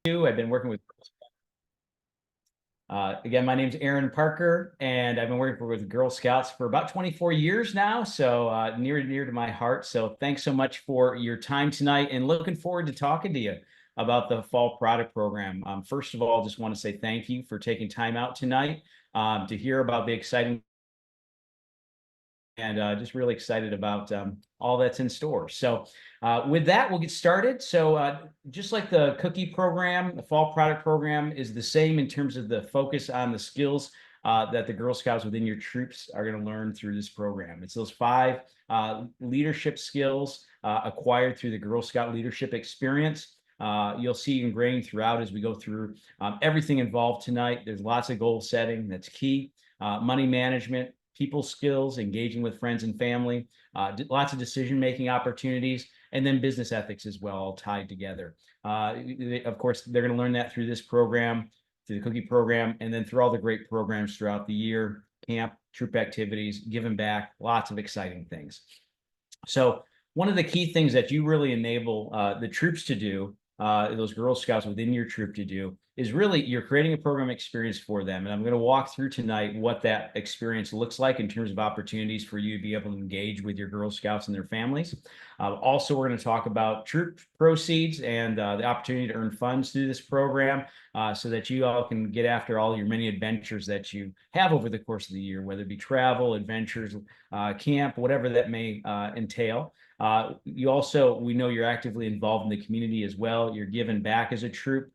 I've been working with, again, my name's Aaron Parker, and I've been working with Girl Scouts for about 24 years now, so near and dear to my heart. So thanks so much for your time tonight, and looking forward to talking to you about the Fall Product Program. First of all, just want to say thank you for taking time out tonight to hear about the exciting and just really excited about all that's in store. So with that, we'll get started. So just like the cookie program, the fall product program is the same in terms of the focus on the skills that the Girl Scouts within your troops are going to learn through this program. It's those 5 leadership skills acquired through the Girl Scout leadership experience. You'll see ingrained throughout as we go through everything involved tonight. There's lots of goal setting that's key, money management, people skills, engaging with friends and family, lots of decision-making opportunities, and then business ethics as well, all tied together. Of course, they're going to learn that through this program, through the cookie program, and then through all the great programs throughout the year, camp, troop activities, giving back, lots of exciting things. So one of the key things that you really enable the troops to do, those Girl Scouts within your troop to do, is really you're creating a program experience for them. And I'm going to walk through tonight what that experience looks like in terms of opportunities for you to be able to engage with your Girl Scouts and their families. Also, we're going to talk about troop proceeds and the opportunity to earn funds through this program so that you all can get after all your many adventures that you have over the course of the year, whether it be travel, adventures, camp, whatever that may entail. We know you're actively involved in the community as well. You're giving back as a troop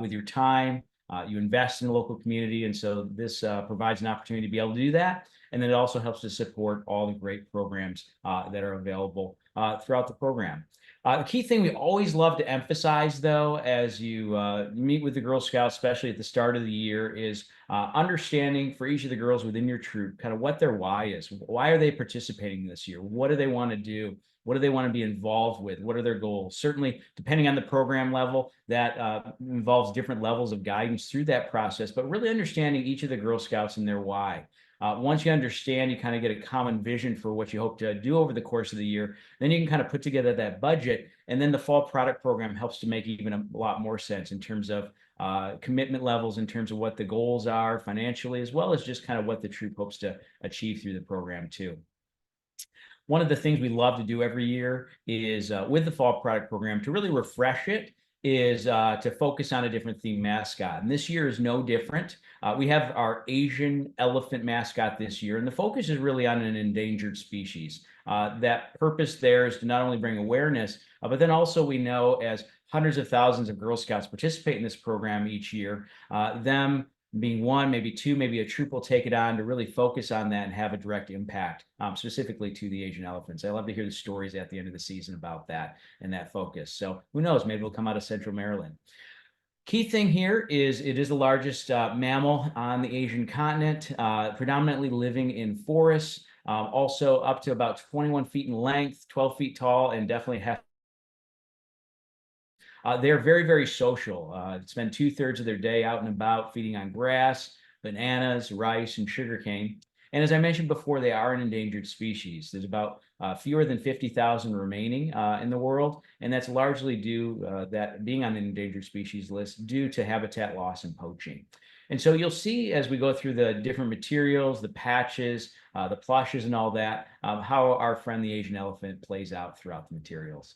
with your time. You invest in the local community, and so this provides an opportunity to be able to do that. And then it also helps to support all the great programs that are available throughout the program. The key thing we always love to emphasize, though, as you meet with the Girl Scouts, especially at the start of the year, is understanding for each of the girls within your troop kind of what their why is. Why are they participating this year? What do they want to do? What do they want to be involved with? What are their goals? Certainly, depending on the program level, that involves different levels of guidance through that process, but really understanding each of the Girl Scouts and their why. Once you understand, you kind of get a common vision for what you hope to do over the course of the year, then you can kind of put together that budget, and then the fall product program helps to make even a lot more sense in terms of commitment levels, in terms of what the goals are financially, as well as just kind of what the troop hopes to achieve through the program too. One of the things we love to do every year is with the fall product program to really refresh it is to focus on a different theme mascot. And this year is no different. We have our Asian elephant mascot this year, and the focus is really on an endangered species. That purpose there is to not only bring awareness, but then also we know as hundreds of thousands of Girl Scouts participate in this program each year, them being 1, maybe 2, maybe a troop will take it on to really focus on that and have a direct impact, specifically to the Asian elephants. I love to hear the stories at the end of the season about that and that focus. So who knows, maybe it'll come out of Central Maryland. Key thing here is it is the largest mammal on the Asian continent, predominantly living in forests, also up to about 21 feet in length, 12 feet tall, and definitely have they're very, very social. Spend 2/3 of their day out and about feeding on grass, bananas, rice, and sugarcane. And as I mentioned before, they are an endangered species. There's about fewer than 50,000 remaining in the world, and that's largely due that being on the endangered species list due to habitat loss and poaching. And so you'll see as we go through the different materials, the patches, the plushes, and all that, how our friend the Asian elephant plays out throughout the materials.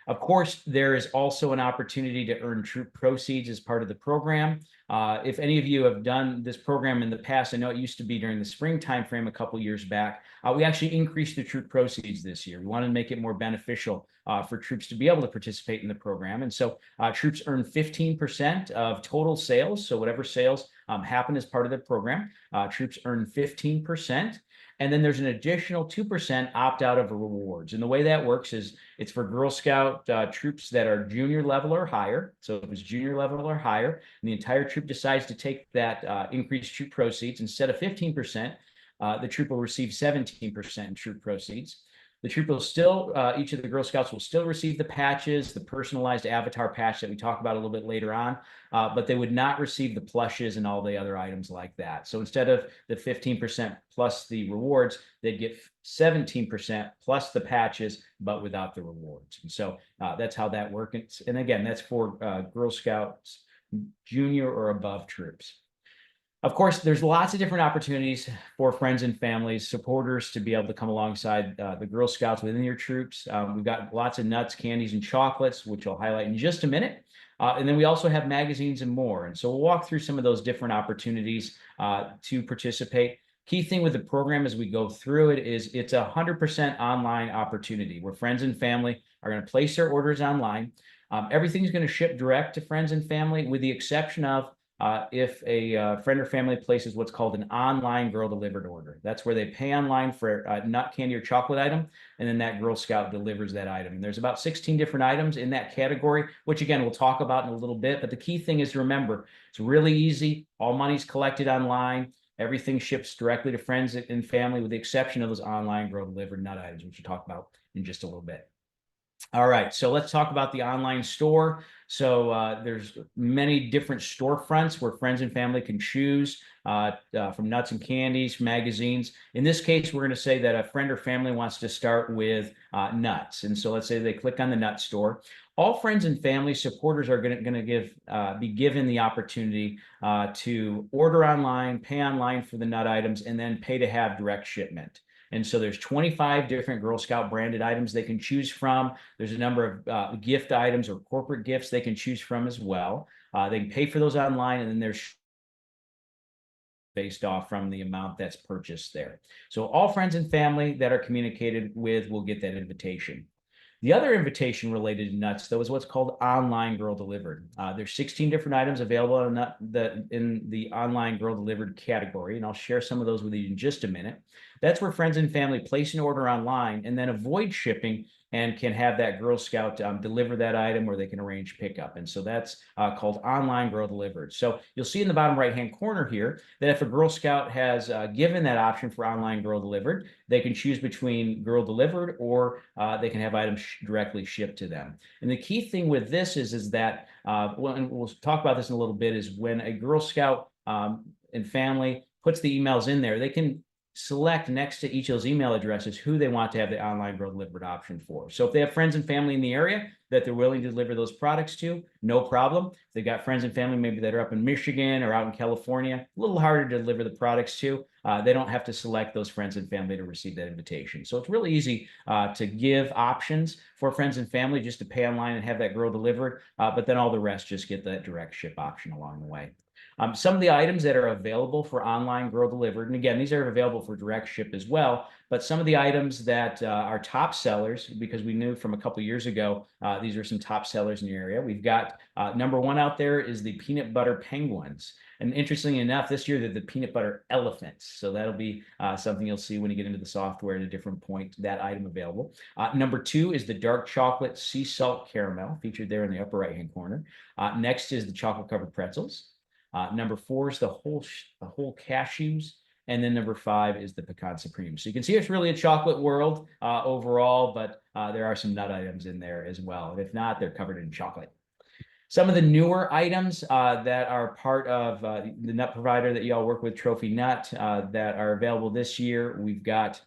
Of course, there is also an opportunity to earn troop proceeds as part of the program. If any of you have done this program in the past, I know it used to be during the spring timeframe a couple years back. We actually increased the troop proceeds this year. We wanted to make it more beneficial for troops to be able to participate in the program. And so troops earn 15% of total sales. So whatever sales happen as part of the program, troops earn 15%. And then there's an additional 2% opt out of rewards. And the way that works is it's for Girl Scout troops that are junior level or higher. So if it's junior level or higher, and the entire troop decides to take that increased troop proceeds, instead of 15%, the troop will receive 17% in troop proceeds. The troop will still, each of the Girl Scouts will still receive the patches, the personalized avatar patch that we talk about a little bit later on, but they would not receive the plushes and all the other items like that. So instead of the 15% plus the rewards, they'd get 17% plus the patches, but without the rewards. And so that's how that works. And again, that's for Girl Scouts junior or above troops. Of course, there's lots of different opportunities for friends and families, supporters to be able to come alongside the Girl Scouts within your troops. We've got lots of nuts, candies, and chocolates, which I'll highlight in just a minute. And then we also have magazines and more. And so we'll walk through some of those different opportunities to participate. Key thing with the program as we go through it is it's a 100% online opportunity where friends and family are going to place their orders online. Everything's going to ship direct to friends and family with the exception of if a friend or family places what's called an online girl delivered order. That's where they pay online for a nut, candy, or chocolate item, and then that Girl Scout delivers that item. And there's about 16 different items in that category, which again, we'll talk about in a little bit. But the key thing is to remember, it's really easy. All money's collected online. Everything ships directly to friends and family with the exception of those online girl delivered nut items, which we'll talk about in just a little bit. All right, so let's talk about the online store. So there's many different storefronts where friends and family can choose from nuts and candies, magazines. In this case, we're going to say that a friend or family wants to start with nuts. And so let's say they click on the nut store. All friends and family supporters are going to be given the opportunity to order online, pay online for the nut items, and then pay to have direct shipment. And so there's 25 different Girl Scout branded items they can choose from. There's a number of gift items or corporate gifts they can choose from as well. They can pay for those online, and then there's based off from the amount that's purchased there. So all friends and family that are communicated with will get that invitation. The other invitation related to nuts, though, is what's called online girl delivered. There's 16 different items available in the online girl delivered category, and I'll share some of those with you in just a minute. That's where friends and family place an order online and then avoid shipping and can have that Girl Scout deliver that item, or they can arrange pickup. And so that's called online girl delivered. So you'll see in the bottom right-hand corner here that if a Girl Scout has given that option for online girl delivered, they can choose between girl delivered or they can have items directly shipped to them. And the key thing with this is that, well, and we'll talk about this in a little bit, is when a Girl Scout and family puts the emails in there, they can select next to each of those email addresses who they want to have the online girl delivered option for. So if they have friends and family in the area that they're willing to deliver those products to, no problem. If they've got friends and family maybe that are up in Michigan or out in California, a little harder to deliver the products to, they don't have to select those friends and family to receive that invitation. So it's really easy to give options for friends and family just to pay online and have that girl delivered, but then all the rest just get that direct ship option along the way. Some of the items that are available for online girl delivered, and again, these are available for direct ship as well, but some of the items that are top sellers, because we knew from a couple of years ago, these are some top sellers in the area. We've got number one out there is the peanut butter penguins. And interestingly enough, this year they're the peanut butter elephants. So that'll be something you'll see when you get into the software at a different point, that item available. Number two is the dark chocolate sea salt caramel, featured there in the upper right-hand corner. Next is the chocolate covered pretzels. Number four is the whole cashews. And then number five is the pecan supreme. So you can see it's really a chocolate world overall, but there are some nut items in there as well. And if not, they're covered in chocolate. Some of the newer items that are part of the nut provider that you all work with, Trophy Nut, that are available this year. We've got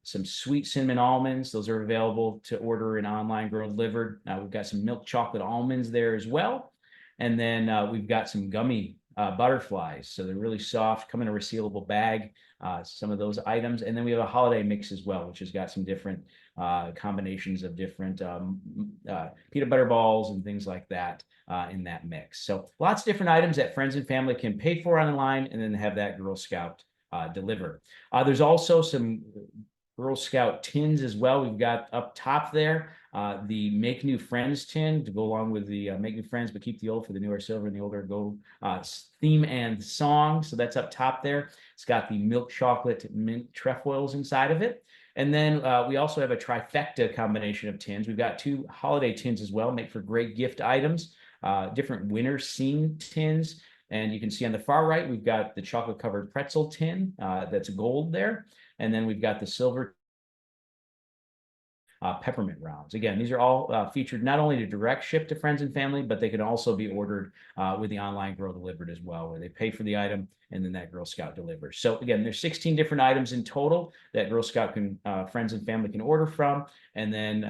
some sweet cinnamon almonds. Those are available to order in online girl delivered. We've got some milk chocolate almonds there as well. And then we've got some gummy butterflies. So they're really soft, come in a resealable bag, some of those items. And then we have a holiday mix as well, which has got some different combinations of different peanut butter balls and things like that in that mix. So lots of different items that friends and family can pay for online and then have that Girl Scout deliver. There's also some Girl Scout tins as well. We've got up top there the Make New Friends tin to go along with the Make New Friends but Keep the Old for the newer silver and the older gold theme and song. So that's up top there. It's got the milk chocolate mint trefoils inside of it. And then we also have a trifecta combination of tins. We've got two holiday tins as well, make for great gift items, different winter scene tins. And you can see on the far right, we've got the chocolate covered pretzel tin that's gold there. And then we've got the silver peppermint rounds. Again, these are all featured not only to direct ship to friends and family, but they can also be ordered with the online Girl Delivered as well, where they pay for the item and then that Girl Scout delivers. So again, there's 16 different items in total that Girl Scout can friends and family can order from and then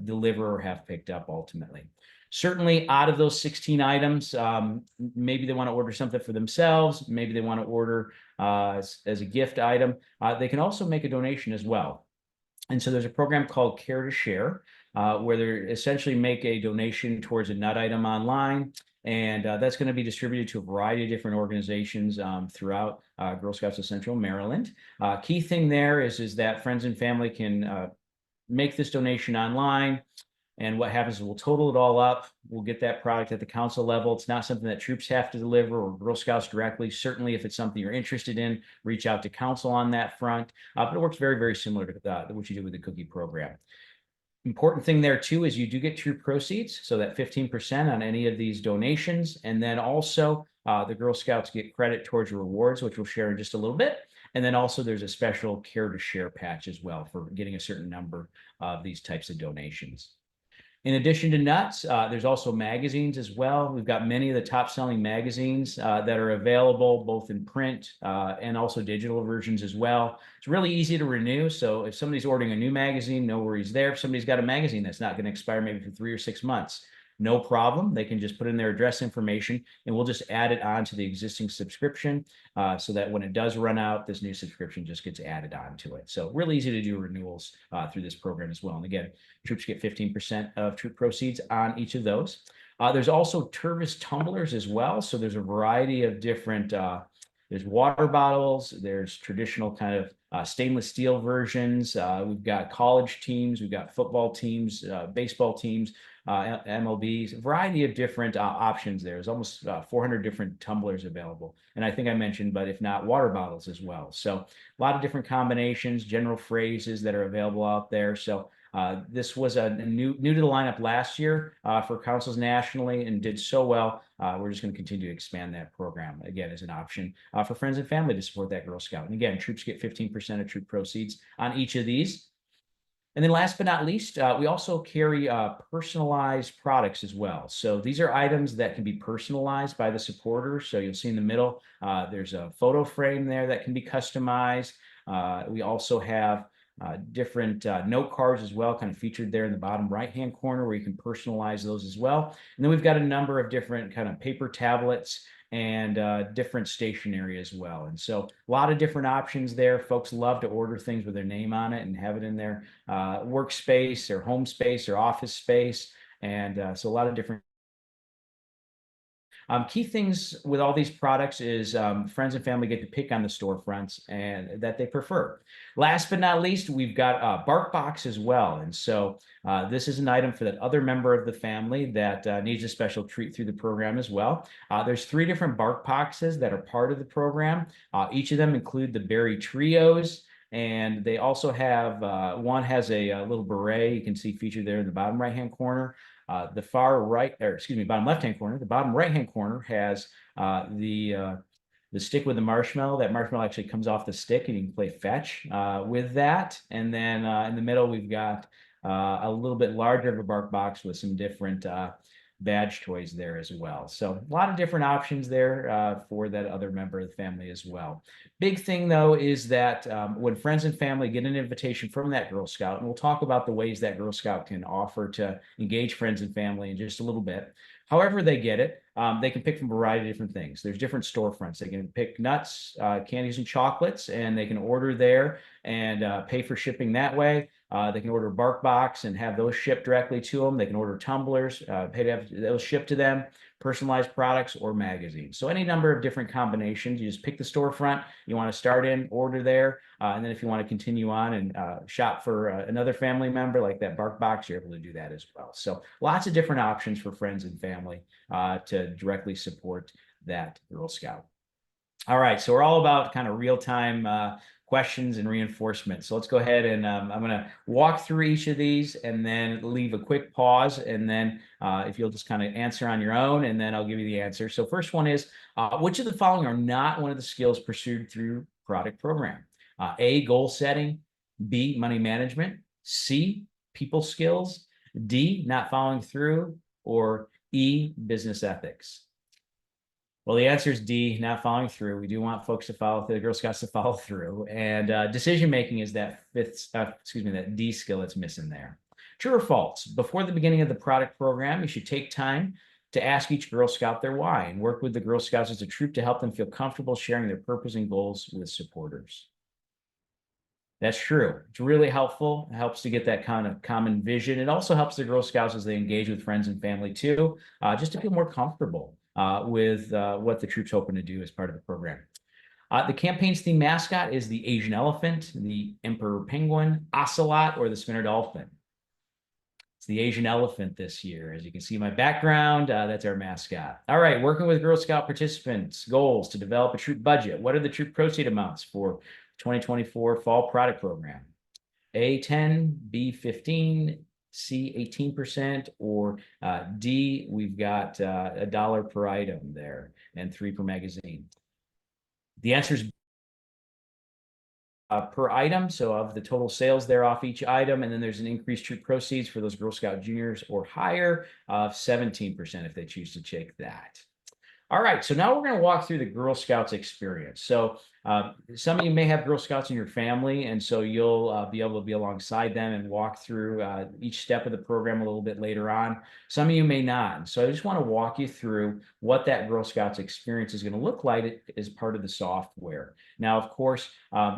deliver or have picked up ultimately. Certainly out of those 16 items, maybe they want to order something for themselves, maybe they want to order as a gift item. They can also make a donation as well. And so there's a program called Care to Share, where they essentially make a donation towards a nut item online. And that's going to be distributed to a variety of different organizations throughout Girl Scouts of Central Maryland. Key thing there is that friends and family can make this donation online. And what happens is we'll total it all up. We'll get that product at the council level. It's not something that troops have to deliver or Girl Scouts directly. Certainly, if it's something you're interested in, reach out to council on that front. But it works very, very similar to what you do with the cookie program. Important thing there too is you do get troop proceeds, so that 15% on any of these donations. And then also the Girl Scouts get credit towards rewards, which we'll share in just a little bit. And then also there's a special Care to Share patch as well for getting a certain number of these types of donations. In addition to nuts, there's also magazines as well. We've got many of the top-selling magazines that are available both in print and also digital versions as well. It's really easy to renew. So if somebody's ordering a new magazine, no worries there. If somebody's got a magazine that's not going to expire maybe for 3 or 6 months, no problem. They can just put in their address information and we'll just add it on to the existing subscription so that when it does run out, this new subscription just gets added on to it. So really easy to do renewals through this program as well. And again, troops get 15% of troop proceeds on each of those. There's also Tervis tumblers as well. So there's a variety of different, there's water bottles, there's traditional kind of stainless steel versions. We've got college teams, we've got football teams, baseball teams, MLBs, a variety of different options there. There's almost 400 different tumblers available. And I think I mentioned, but if not, water bottles as well. So a lot of different combinations, general phrases that are available out there. So this was a new to the lineup last year for councils nationally and did so well. We're just going to continue to expand that program again as an option for friends and family to support that Girl Scout. And again, troops get 15% of troop proceeds on each of these. And then last but not least, we also carry personalized products as well. So these are items that can be personalized by the supporter. So you'll see in the middle, there's a photo frame there that can be customized. We also have different note cards as well, kind of featured there in the bottom right-hand corner where you can personalize those as well. And then we've got a number of different kind of paper tablets and different stationery as well. And so a lot of different options there. Folks love to order things with their name on it and have it in their workspace or home space or office space. And so a lot of different key things with all these products is friends and family get to pick on the storefronts and that they prefer. Last but not least, we've got BarkBox as well. And so this is an item for that other member of the family that needs a special treat through the program as well. There's 3 different BarkBoxes that are part of the program. Each of them include the berry trios. And they also have, one has a little beret you can see featured there in the bottom right-hand corner. The far right, or excuse me, bottom left-hand corner. The bottom right-hand corner has the stick with the marshmallow. That marshmallow actually comes off the stick, and you can play fetch with that. And then in the middle, we've got a little bit larger of a BarkBox with some different badge toys there as well. So a lot of different options there for that other member of the family as well. Big thing though is that when friends and family get an invitation from that Girl Scout, and we'll talk about the ways that Girl Scout can offer to engage friends and family in just a little bit. However they get it, they can pick from a variety of different things. There's different storefronts. They can pick nuts, candies, and chocolates, and they can order there and pay for shipping that way. They can order BarkBox and have those shipped directly to them. They can order tumblers, pay to have those shipped to them, personalized products, or magazines. So any number of different combinations. You just pick the storefront you want to start in, order there, and then if you want to continue on and shop for another family member like that BarkBox, you're able to do that as well. So lots of different options for friends and family to directly support that Girl Scout. All right, so we're all about kind of real-time questions and reinforcement. So let's go ahead and I'm going to walk through each of these and then leave a quick pause. And then if you'll just kind of answer on your own, and then I'll give you the answer. So first one is, which of the following are not one of the skills pursued through product program? A, goal setting, B, money management, C, people skills, D, not following through, or E, business ethics? Well, the answer is D, not following through. We do want folks to follow through, the Girl Scouts to follow through. And decision making is that that D skill that's missing there. True or false? Before the beginning of the product program, you should take time to ask each Girl Scout their why and work with the Girl Scouts as a troop to help them feel comfortable sharing their purpose and goals with supporters. That's true. It's really helpful. It helps to get that kind of common vision. It also helps the Girl Scouts as they engage with friends and family too, just to feel more comfortable with what the troop's hoping to do as part of the program. The campaign's theme mascot is the Asian elephant, the emperor penguin, ocelot, or the spinner dolphin. It's the Asian elephant this year. As you can see in my background, that's our mascot. All right, working with Girl Scout participants, goals to develop a troop budget. What are the troop proceed amounts for 2024 fall product program? A, 10, B, 15, C, 18%, or D, we've got $1 per item there and 3 per magazine. The answer is per item. So of the total sales there off each item, and then there's an increased troop proceeds for those Girl Scout juniors or higher of 17% if they choose to take that. All right, so now we're going to walk through the Girl Scouts experience. So some of you may have Girl Scouts in your family, and so you'll be able to be alongside them and walk through each step of the program a little bit later on. Some of you may not. So I just want to walk you through what that Girl Scouts experience is going to look like as part of the software. Now, of course,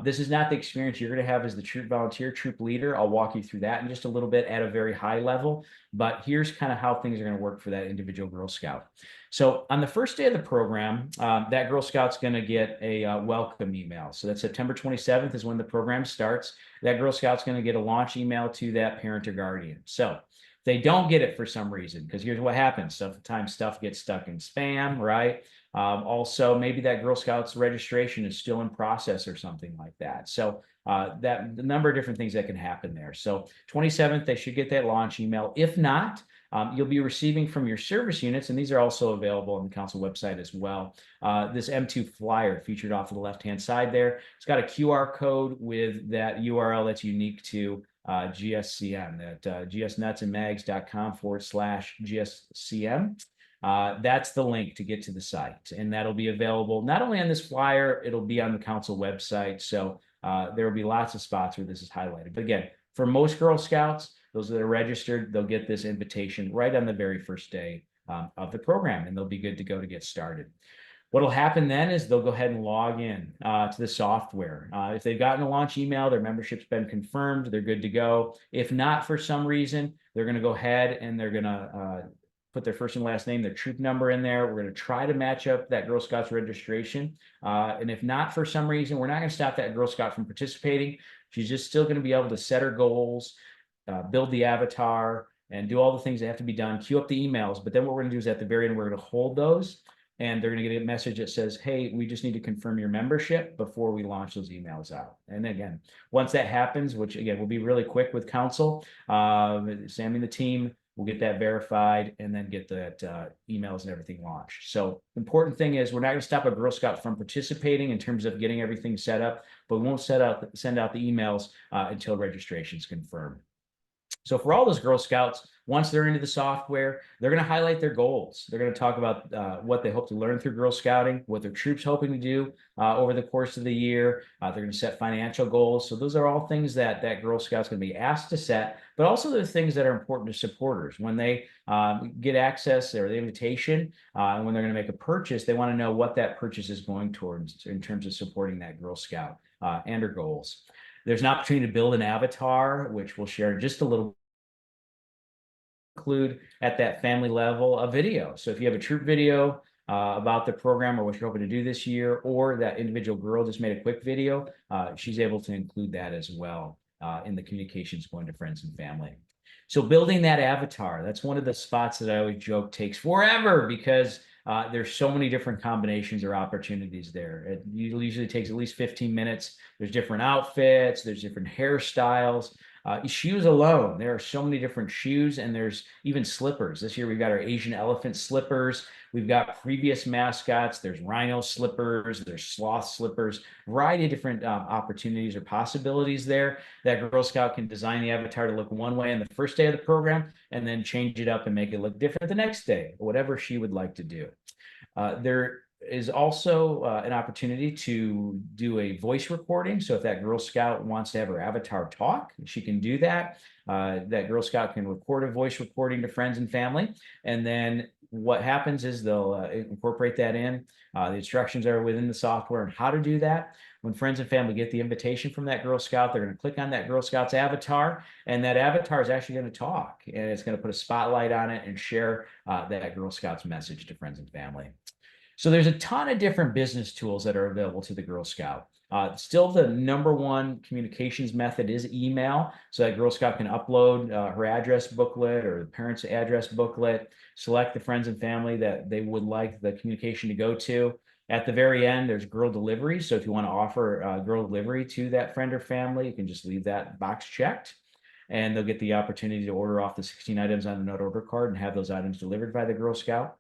this is not the experience you're going to have as the troop volunteer, troop leader. I'll walk you through that in just a little bit at a very high level, but here's kind of how things are going to work for that individual Girl Scout. So on the first day of the program, that Girl Scout's going to get a welcome email. So that's September 27th is when the program starts. That Girl Scout's going to get a launch email to that parent or guardian. So if they don't get it for some reason, because here's what happens. Sometimes stuff gets stuck in spam, right? Also, maybe that Girl Scouts registration is still in process or something like that. So the number of different things that can happen there. So 27th, they should get that launch email. If not, you'll be receiving from your service units, and these are also available on the council website as well, this M2 flyer featured off of the left-hand side there. It's got a QR code with that URL that's unique to GSCM, that gsnutsandmags.com/GSCM. That's the link to get to the site, and that'll be available not only on this flyer, it'll be on the council website. So there will be lots of spots where this is highlighted. But again, for most Girl Scouts, those that are registered, they'll get this invitation right on the very first day of the program, and they'll be good to go to get started. What'll happen then is they'll go ahead and log in to the software. If they've gotten a launch email, their membership's been confirmed, they're good to go. If not, for some reason, they're going to go ahead and they're going to put their first and last name, their troop number in there. We're going to try to match up that Girl Scouts registration. And if not, for some reason, we're not going to stop that Girl Scout from participating. She's just still going to be able to set her goals, build the avatar, and do all the things that have to be done, queue up the emails. But then what we're going to do is at the very end, we're going to hold those, and they're going to get a message that says, hey, we just need to confirm your membership before we launch those emails out. And again, once that happens, which again will be really quick with council, Sammy and the team will get that verified and then get that emails and everything launched. So important thing is we're not going to stop a Girl Scout from participating in terms of getting everything set up, but we won't send out the emails until registration is confirmed. So for all those Girl Scouts, once they're into the software, they're going to highlight their goals. They're going to talk about what they hope to learn through Girl Scouting, what their troop's hoping to do over the course of the year. They're going to set financial goals. So those are all things that Girl Scout's going to be asked to set, but also the things that are important to supporters. When they get access or the invitation, and when they're going to make a purchase, they want to know what that purchase is going towards in terms of supporting that Girl Scout and her goals. There's an opportunity to build an avatar, which we'll share in just a little. Include at that family level a video. So if you have a troop video about the program or what you're hoping to do this year, or that individual girl just made a quick video, she's able to include that as well in the communications going to friends and family. So building that avatar, that's one of the spots that I always joke takes forever because there's so many different combinations or opportunities there. It usually takes at least 15 minutes. There's different outfits, there's different hairstyles. Shoes alone, there are so many different shoes, and there's even slippers. This year we've got our Asian elephant slippers. We've got previous mascots. There's rhino slippers. There's sloth slippers. Variety of different opportunities or possibilities there. That Girl Scout can design the avatar to look one way on the first day of the program, and then change it up and make it look different the next day, whatever she would like to do. There is also an opportunity to do a voice recording. So if that Girl Scout wants to have her avatar talk, she can do that. That Girl Scout can record a voice recording to friends and family. And then what happens is they'll incorporate that in. The instructions are within the software on how to do that. When friends and family get the invitation from that Girl Scout, they're going to click on that Girl Scout's avatar, and that avatar is actually going to talk, and it's going to put a spotlight on it and share that Girl Scout's message to friends and family. So there's a ton of different business tools that are available to the Girl Scout. Still, the number one communications method is email. So that Girl Scout can upload her address booklet or the parents' address booklet, select the friends and family that they would like the communication to go to. At the very end, there's girl delivery. So if you want to offer girl delivery to that friend or family, you can just leave that box checked, and they'll get the opportunity to order off the 16 items on the note order card and have those items delivered by the Girl Scout.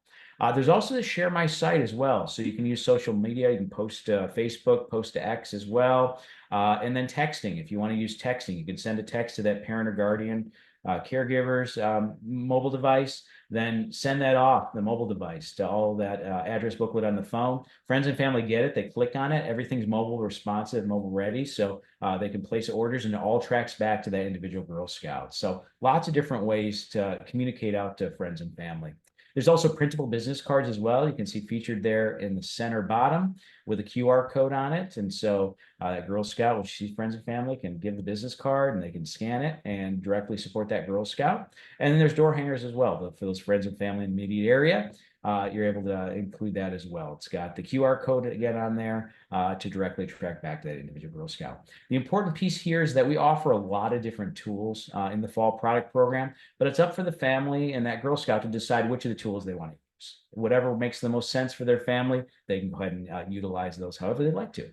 There's also the Share My Site as well. So you can use social media. You can post to Facebook, post to X as well. And then texting. If you want to use texting, you can send a text to that parent or guardian caregiver's mobile device, then send that off the mobile device to all that address booklet on the phone. Friends and family get it. They click on it. Everything's mobile responsive, mobile ready. So they can place orders, and it all tracks back to that individual Girl Scout. So lots of different ways to communicate out to friends and family. There's also printable business cards as well. You can see featured there in the center bottom with a QR code on it. And so that Girl Scout, when she sees friends and family, can give the business card, and they can scan it and directly support that Girl Scout. And then there's door hangers as well for those friends and family in the immediate area. You're able to include that as well. It's got the QR code again on there to directly track back to that individual Girl Scout. The important piece here is that we offer a lot of different tools in the fall product program, but it's up for the family and that Girl Scout to decide which of the tools they want to use. Whatever makes the most sense for their family, they can go ahead and utilize those however they'd like to.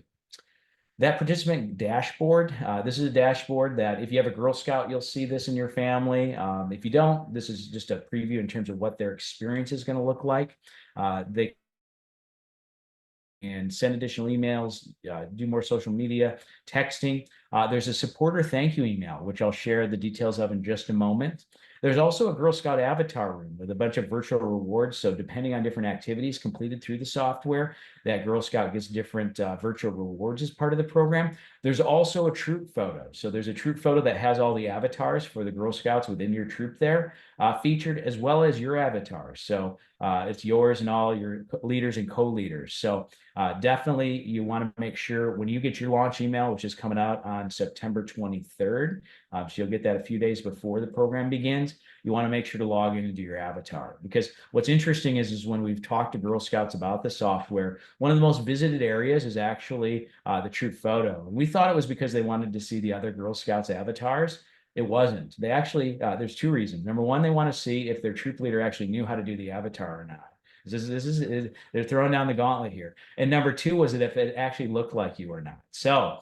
That participant dashboard, this is a dashboard that if you have a Girl Scout, you'll see this in your family. If you don't, this is just a preview in terms of what their experience is going to look like. They can send additional emails, do more social media, texting. There's a supporter thank you email, which I'll share the details of in just a moment. There's also a Girl Scout avatar room with a bunch of virtual rewards. So depending on different activities completed through the software, that Girl Scout gets different virtual rewards as part of the program. There's also a troop photo. So there's a troop photo that has all the avatars for the Girl Scouts within your troop there featured, as well as your avatar. So it's yours and all your leaders and co-leaders. So definitely you want to make sure when you get your launch email, which is coming out on September 23rd, so you'll get that a few days before the program begins, you want to make sure to log in and do your avatar. Because what's interesting is when we've talked to Girl Scouts about the software, one of the most visited areas is actually the troop photo. And we thought it was because they wanted to see the other Girl Scouts avatars. It wasn't. They actually, there's two reasons. Number one, they want to see if their troop leader actually knew how to do the avatar or not. They're throwing down the gauntlet here. And number two was that if it actually looked like you or not. So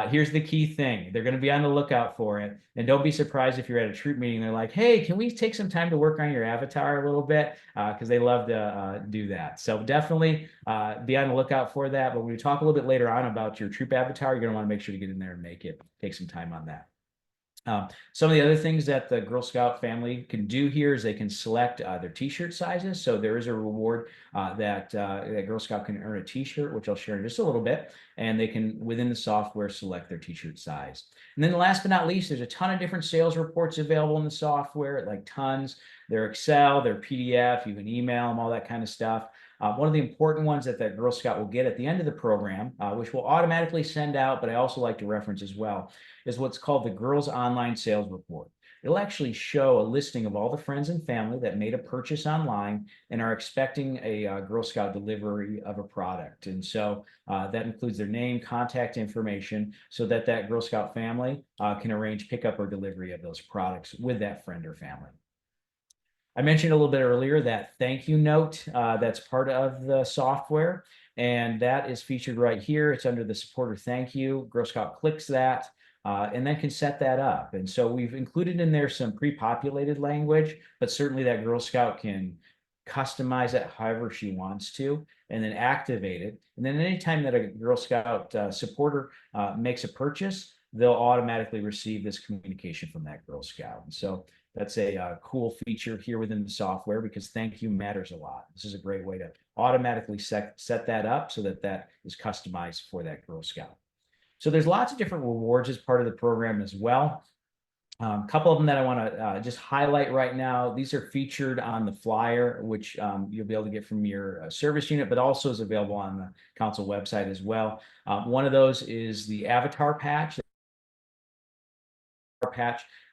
here's the key thing. They're going to be on the lookout for it. And don't be surprised if you're at a troop meeting. They're like, hey, can we take some time to work on your avatar a little bit? Because they love to do that. So definitely be on the lookout for that. But when we talk a little bit later on about your troop avatar, you're going to want to make sure to get in there and take some time on that. Some of the other things that the Girl Scout family can do here is they can select their t-shirt sizes. So there is a reward that Girl Scout can earn a t-shirt, which I'll share in just a little bit. And they can, within the software, select their t-shirt size. And then last but not least, there's a ton of different sales reports available in the software, like tons. They're Excel, they're PDF, you can email them, all that kind of stuff. One of the important ones that Girl Scout will get at the end of the program, which will automatically send out, but I also like to reference as well, is what's called the Girls Online Sales Report. It'll actually show a listing of all the friends and family that made a purchase online and are expecting a Girl Scout delivery of a product. And so that includes their name, contact information, so that Girl Scout family can arrange pickup or delivery of those products with that friend or family. I mentioned a little bit earlier that thank you note that's part of the software, and that is featured right here. It's under the supporter thank you. Girl Scout clicks that. and then can set that up. And so we've included in there some pre-populated language, but certainly that Girl Scout can customize it however she wants to, and then activate it. And then anytime that a Girl Scout supporter makes a purchase, they'll automatically receive this communication from that Girl Scout. And so that's a cool feature here within the software, because thank you matters a lot. This is a great way to automatically set that up so that that is customized for that Girl Scout. So there's lots of different rewards as part of the program as well. A couple of them that I want to just highlight right now. These are featured on the flyer, which you'll be able to get from your service unit, but also is available on the council website as well. One of those is the avatar patch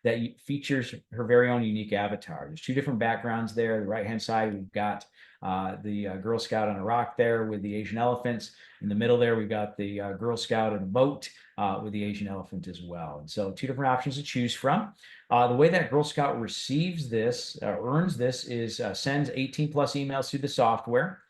that features her very own unique avatar. There's two different backgrounds there. The right-hand side, we've got the Girl Scout on a rock there with the Asian elephants. In the middle there, we've got the Girl Scout in a boat with the Asian elephant as well. And so two different options to choose from. The way that Girl Scout receives this, earns this, is sends 18+ emails through the software.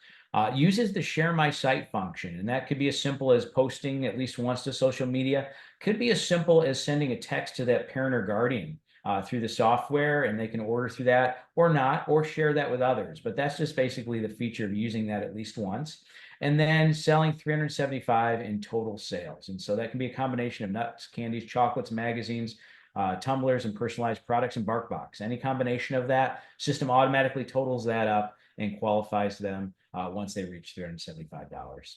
Uses the share my site function, and that could be as simple as posting at least once to social media. Could be as simple as sending a text to that parent or guardian through the software, and they can order through that or not, or share that with others. But that's just basically the feature of using that at least once. And then selling 375 in total sales. And so that can be a combination of nuts, candies, chocolates, magazines, tumblers, and personalized products in BarkBox. Any combination of that, system automatically totals that up and qualifies them once they reach $375.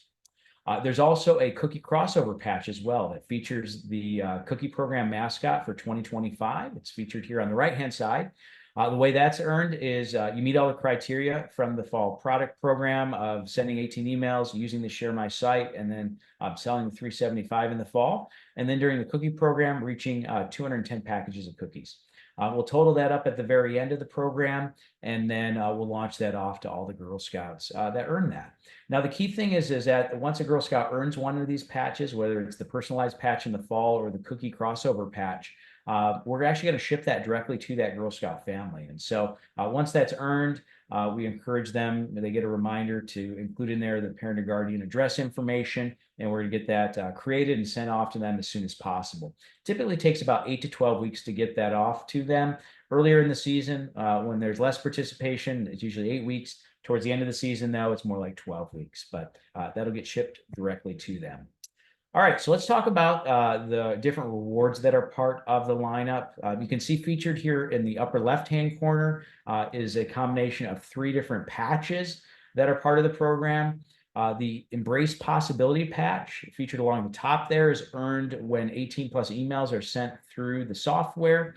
There's also a cookie crossover patch as well that features the cookie program mascot for 2025. It's featured here on the right-hand side. The way that's earned is you meet all the criteria from the fall product program of sending 18 emails, using the Share My Site, and then selling the 375 in the fall. And then during the cookie program, reaching 210 packages of cookies. We'll total that up at the very end of the program, and then we'll launch that off to all the Girl Scouts that earn that. Now, the key thing is that once a Girl Scout earns one of these patches, whether it's the personalized patch in the fall or the cookie crossover patch, we're actually going to ship that directly to that Girl Scout family. And so once that's earned, we encourage them, they get a reminder to include in there the parent or guardian address information, and we're going to get that created and sent off to them as soon as possible. Typically takes about 8 to 12 weeks to get that off to them. Earlier in the season, when there's less participation, it's usually 8 weeks. Towards the end of the season, though, it's more like 12 weeks, but that'll get shipped directly to them. All right, so let's talk about the different rewards that are part of the lineup. You can see featured here in the upper left-hand corner is a combination of 3 different patches that are part of the program. The Embrace Possibility patch featured along the top there is earned when 18+ emails are sent through the software.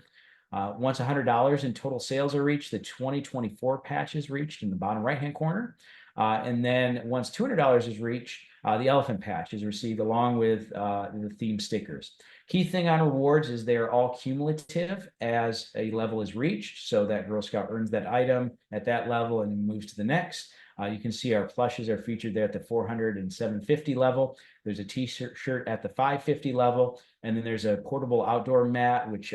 Once $100 in total sales are reached, the 2024 patch is reached in the bottom right-hand corner. And then once $200 is reached, the elephant patch is received along with the theme stickers. Key thing on rewards is they are all cumulative as a level is reached. So that Girl Scout earns that item at that level and moves to the next. You can see our plushes are featured there at the 400 and 750 level. There's a t-shirt at the 550 level. And then there's a portable outdoor mat, which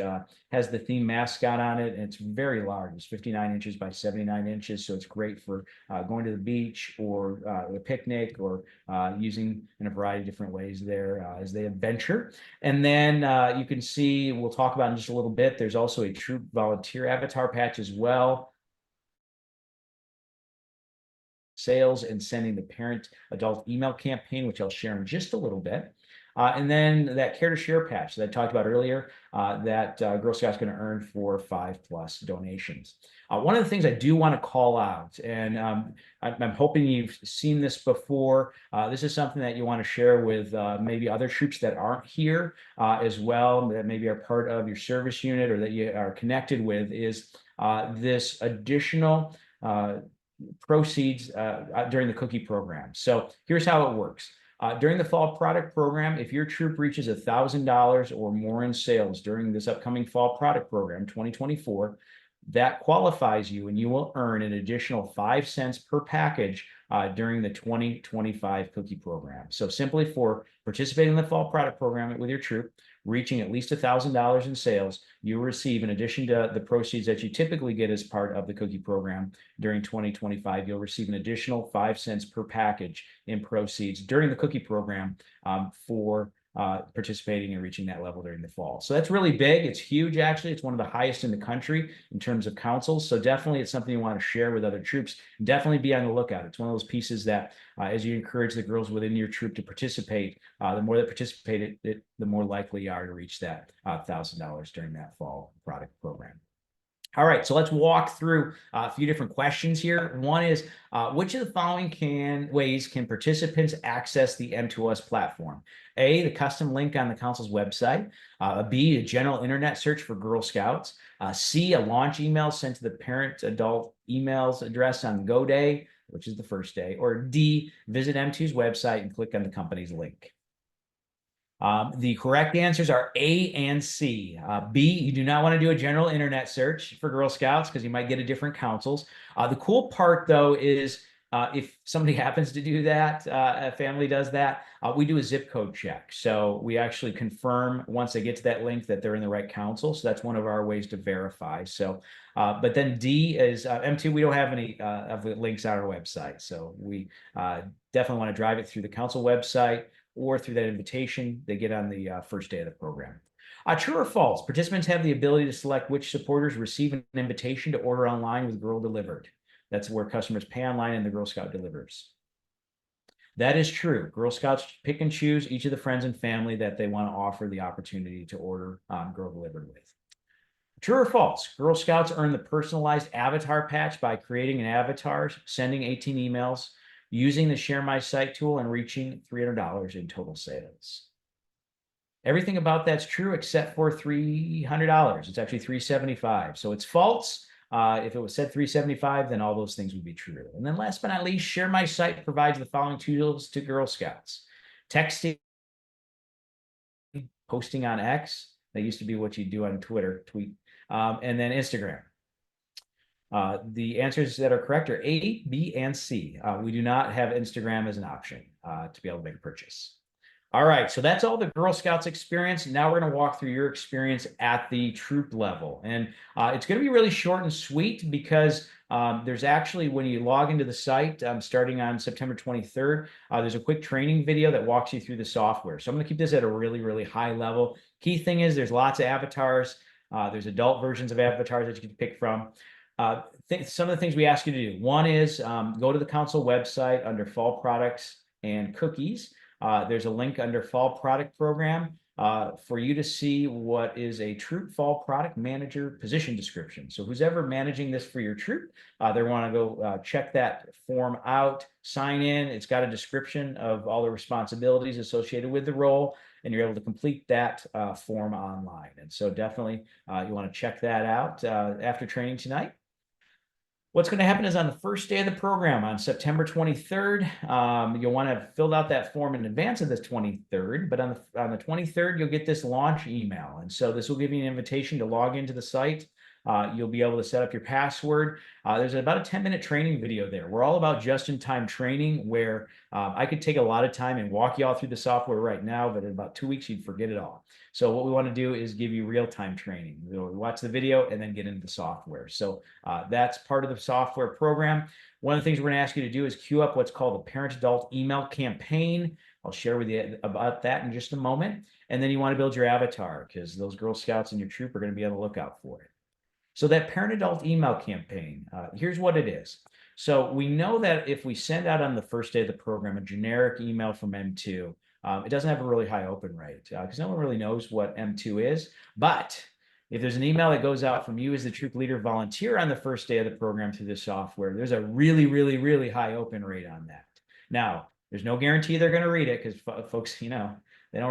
has the theme mascot on it. And it's very large. It's 59 inches by 79 inches. So it's great for going to the beach or a picnic or using in a variety of different ways there as they adventure. And then you can see, we'll talk about in just a little bit, there's also a troop volunteer avatar patch as well. Sales and sending the parent adult email campaign, which I'll share in just a little bit. And then that Care to Share patch that I talked about earlier, that Girl Scouts going to earn for 5+ donations. One of the things I do want to call out, and I'm hoping you've seen this before, this is something that you want to share with maybe other troops that aren't here as well, that maybe are part of your service unit or that you are connected with, is this additional proceeds during the cookie program. So here's how it works. During the fall product program, if your troop reaches $1,000 or more in sales during this upcoming fall product program, 2024, that qualifies you and you will earn an additional 5 cents per package during the 2025 cookie program. So simply for participating in the fall product program with your troop, reaching at least $1,000 in sales, you will receive, in addition to the proceeds that you typically get as part of the cookie program during 2025, you'll receive an additional 5 cents per package in proceeds during the cookie program for participating and reaching that level during the fall. So that's really big. It's huge, actually. It's one of the highest in the country in terms of councils. So definitely it's something you want to share with other troops. Definitely be on the lookout. It's one of those pieces that as you encourage the girls within your troop to participate, the more they participate, the more likely you are to reach that $1,000 during that fall product program. All right, so let's walk through a few different questions here. One is, which of the following ways can participants access the M2S platform? A, the custom link on the council's website. B, a general internet search for Girl Scouts. C, a launch email sent to the parent adult emails address on Go Day, which is the first day. Or D, visit M2's website and click on the company's link. The correct answers are A and C. B, you do not want to do a general internet search for Girl Scouts because you might get a different councils. The cool part, though, is if somebody happens to do that, a family does that, we do a zip code check. So we actually confirm once they get to that link that they're in the right council. So that's one of our ways to verify. So, but then D is M2, we don't have any of the links on our website. So we definitely want to drive it through the council website or through that invitation they get on the first day of the program. True or false? Participants have the ability to select which supporters receive an invitation to order online with Girl Delivered. That's where customers pay online and the Girl Scout delivers. That is true. Girl Scouts pick and choose each of the friends and family that they want to offer the opportunity to order Girl Delivered with. True or false? Girl Scouts earn the personalized avatar patch by creating an avatar, sending 18 emails, using the Share My Site tool, and reaching $300 in total sales. Everything about that's true except for $300. It's actually $375. So it's false. If it was said $375, then all those things would be true. And then last but not least, Share My Site provides the following tools to Girl Scouts: texting, posting on X. That used to be what you do on Twitter, tweet, and then Instagram. The answers that are correct are A, B, and C. We do not have Instagram as an option to be able to make a purchase. All right, so that's all the Girl Scouts experience. Now we're going to walk through your experience at the troop level. And it's going to be really short and sweet because there's actually, when you log into the site, starting on September 23rd, there's a quick training video that walks you through the software. So I'm going to keep this at a really, really high level. Key thing is there's lots of avatars. There's adult versions of avatars that you can pick from. Some of the things we ask you to do. One is go to the council website under fall products and cookies. There's a link under fall product program for you to see what is a troop fall product manager position description. So who's ever managing this for your troop, they want to go check that form out, sign in. It's got a description of all the responsibilities associated with the role, and you're able to complete that form online. And so definitely you want to check that out after training tonight. What's going to happen is on the first day of the program on September 23rd, you'll want to have filled out that form in advance of the 23rd, but on the 23rd, you'll get this launch email. And so this will give you an invitation to log into the site. You'll be able to set up your password. There's about a 10-minute training video there. We're all about just-in-time training where I could take a lot of time and walk you all through the software right now, but in about 2 weeks, you'd forget it all. So what we want to do is give you real-time training. We'll watch the video and then get into the software. So that's part of the software program. One of the things we're going to ask you to do is queue up what's called a parent-adult email campaign. I'll share with you about that in just a moment. And then you want to build your avatar because those Girl Scouts in your troop are going to be on the lookout for it. So that parent-adult email campaign, here's what it is. So we know that if we send out on the first day of the program a generic email from M2, it doesn't have a really high open rate because no one really knows what M2 is. But if there's an email that goes out from you as the troop leader volunteer on the first day of the program through the software, there's a really, really, really high open rate on that. Now, there's no guarantee they're going to read it because folks, they don't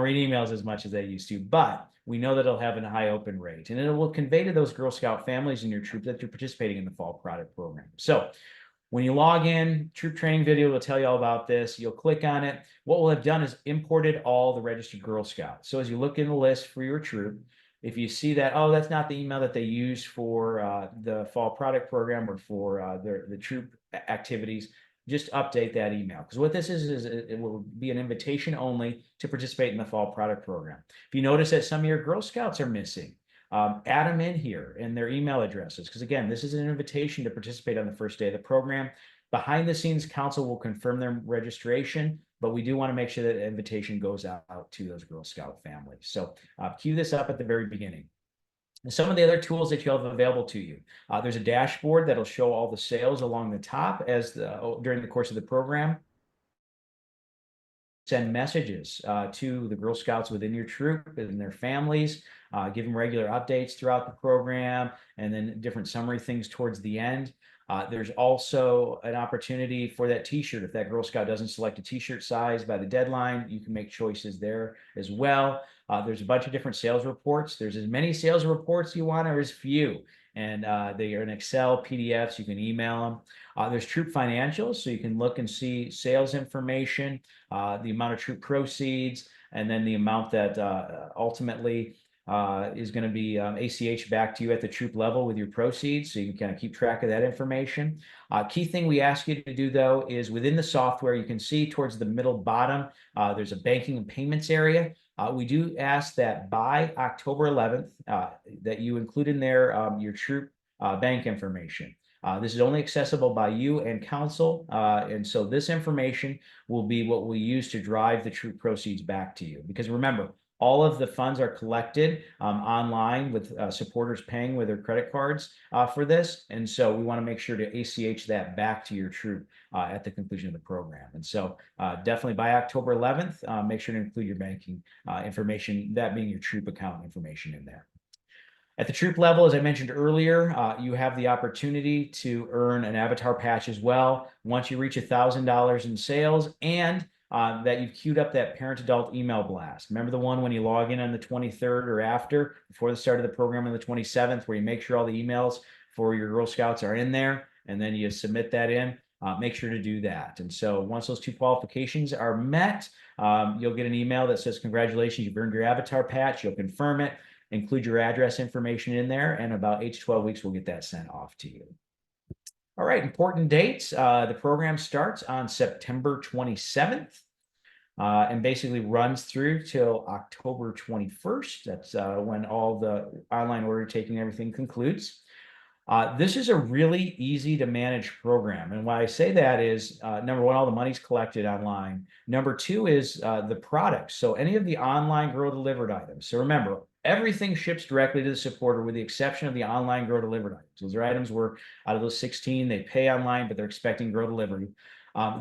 read emails as much as they used to, but we know that it'll have a high open rate, and it will convey to those Girl Scout families in your troop that you're participating in the fall product program. So when you log in, troop training video will tell you all about this. You'll click on it. What we'll have done is imported all the registered Girl Scouts. So as you look in the list for your troop, if you see that, oh, that's not the email that they use for the fall product program or for the troop activities, just update that email. Because what this is it will be an invitation only to participate in the fall product program. If you notice that some of your Girl Scouts are missing, add them in here and their email addresses. Because again, this is an invitation to participate on the first day of the program. Behind the scenes, council will confirm their registration, but we do want to make sure that the invitation goes out to those Girl Scout families. So cue this up at the very beginning. And some of the other tools that you'll have available to you. There's a dashboard that'll show all the sales along the top during the course of the program. Send messages to the Girl Scouts within your troop and their families, give them regular updates throughout the program, and then different summary things towards the end. There's also an opportunity for that t-shirt. If that Girl Scout doesn't select a t-shirt size by the deadline, you can make choices there as well. There's a bunch of different sales reports. There's as many sales reports you want or as few. And they are in Excel, PDFs, you can email them. There's troop financials, so you can look and see sales information, the amount of troop proceeds, and then the amount that ultimately is going to be ACH back to you at the troop level with your proceeds, so you can kind of keep track of that information. Key thing we ask you to do, though, is within the software, you can see towards the middle bottom, there's a banking and payments area. We do ask that by October 11th, that you include in there your troop bank information. This is only accessible by you and council, and so this information will be what we use to drive the troop proceeds back to you. Because remember, all of the funds are collected online with supporters paying with their credit cards for this. And so we want to make sure to ACH that back to your troop at the conclusion of the program. And so definitely by October 11th, make sure to include your banking information, that being your troop account information in there. At the troop level, as I mentioned earlier, you have the opportunity to earn an avatar patch as well once you reach $1,000 in sales, and that you've queued up that parent-adult email blast. Remember the one when you log in on the 23rd or after, before the start of the program on the 27th, where you make sure all the emails for your Girl Scouts are in there, and then you submit that in. Make sure to do that. And so once those two qualifications are met, you'll get an email that says, congratulations, you've earned your avatar patch. You'll confirm it, include your address information in there, and about 8 to 12 weeks, we'll get that sent off to you. All right, important dates. The program starts on September 27th and basically runs through till October 21st. That's when all the online order taking and everything concludes. This is a really easy to manage program. And why I say that is, number one, all the money's collected online. Number two is the products. So any of the online Girl Delivered items. So remember, everything ships directly to the supporter with the exception of the online Girl Delivered items. Those are items where out of those 16, they pay online, but they're expecting Girl Delivery.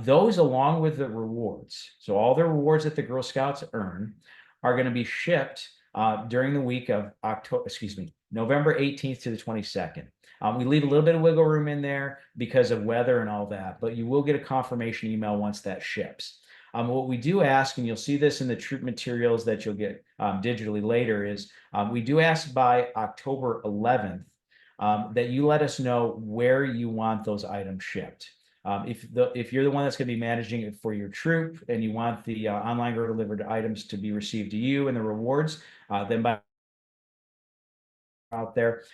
Those along with the rewards. So all the rewards that the Girl Scouts earn are going to be shipped during the week of November 18th to the 22nd. We leave a little bit of wiggle room in there because of weather and all that, but you will get a confirmation email once that ships. What we do ask, and you'll see this in the troop materials that you'll get digitally later, is we do ask by October 11th that you let us know where you want those items shipped. If you're the one that's going to be managing it for your troop and you want the online Girl Delivered items to be received to you and the rewards, then by out there,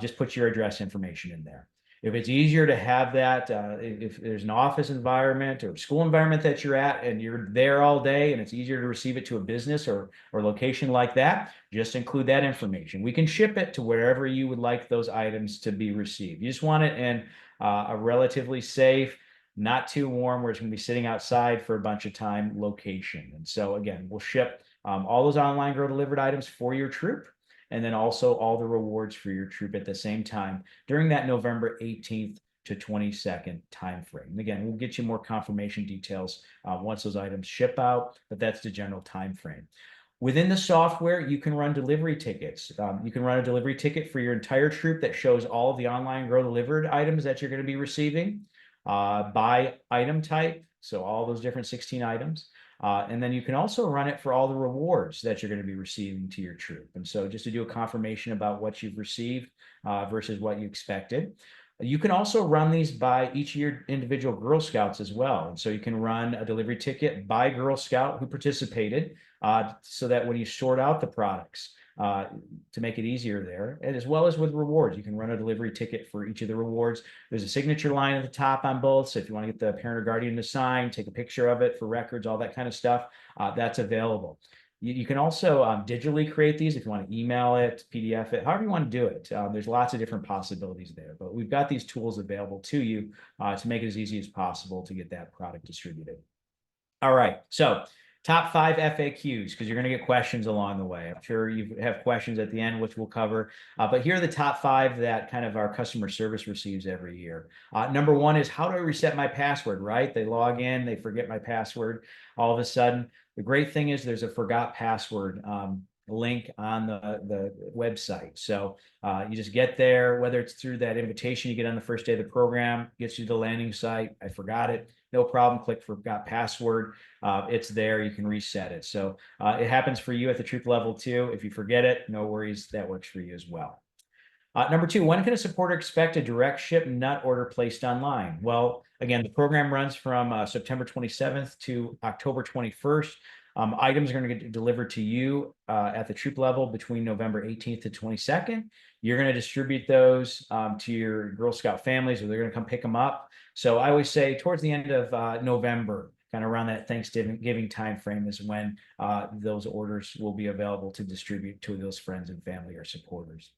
just put your address information in there. If it's easier to have that, if there's an office environment or school environment that you're at and you're there all day and it's easier to receive it to a business or location like that, just include that information. We can ship it to wherever you would like those items to be received. You just want it in a relatively safe, not too warm, where it's going to be sitting outside for a bunch of time location. And so again, we'll ship all those online Girl Delivered items for your troop, and then also all the rewards for your troop at the same time during that November 18th to 22nd timeframe. And again, we'll get you more confirmation details once those items ship out, but that's the general timeframe. Within the software, you can run delivery tickets. You can run a delivery ticket for your entire troop that shows all of the online Girl Delivered items that you're going to be receiving by item type, so all those different 16 items. And then you can also run it for all the rewards that you're going to be receiving to your troop. And so just to do a confirmation about what you've received versus what you expected. You can also run these by each of your individual Girl Scouts as well. And so you can run a delivery ticket by Girl Scout who participated so that when you sort out the products, to make it easier there, and as well as with rewards, you can run a delivery ticket for each of the rewards. There's a signature line at the top on both, so if you want to get the parent or guardian to sign, take a picture of it for records, all that kind of stuff, that's available. You can also digitally create these if you want to email it, PDF it, however you want to do it. There's lots of different possibilities there, but we've got these tools available to you to make it as easy as possible to get that product distributed. All right, so top 5 FAQs, because you're going to get questions along the way. I'm sure you have questions at the end, which we'll cover. But here are the top 5 that kind of our customer service receives every year. Number 1 is, how do I reset my password, right? They log in, they forget my password all of a sudden. The great thing is there's a forgot password link on the website. So you just get there, whether it's through that invitation you get on the first day of the program, gets you to the landing site. I forgot it. No problem. Click forgot password. It's there. You can reset it. So it happens for you at the troop level too. If you forget it, no worries. That works for you as well. Number 2, when can a supporter expect a direct ship nut order placed online? Well, again, the program runs from September 27th to October 21st. Items are going to get delivered to you at the troop level between November 18th to 22nd. You're going to distribute those to your Girl Scout families, or they're going to come pick them up. So I always say towards the end of November, kind of around that Thanksgiving time frame, is when those orders will be available to distribute to those friends and family or supporters.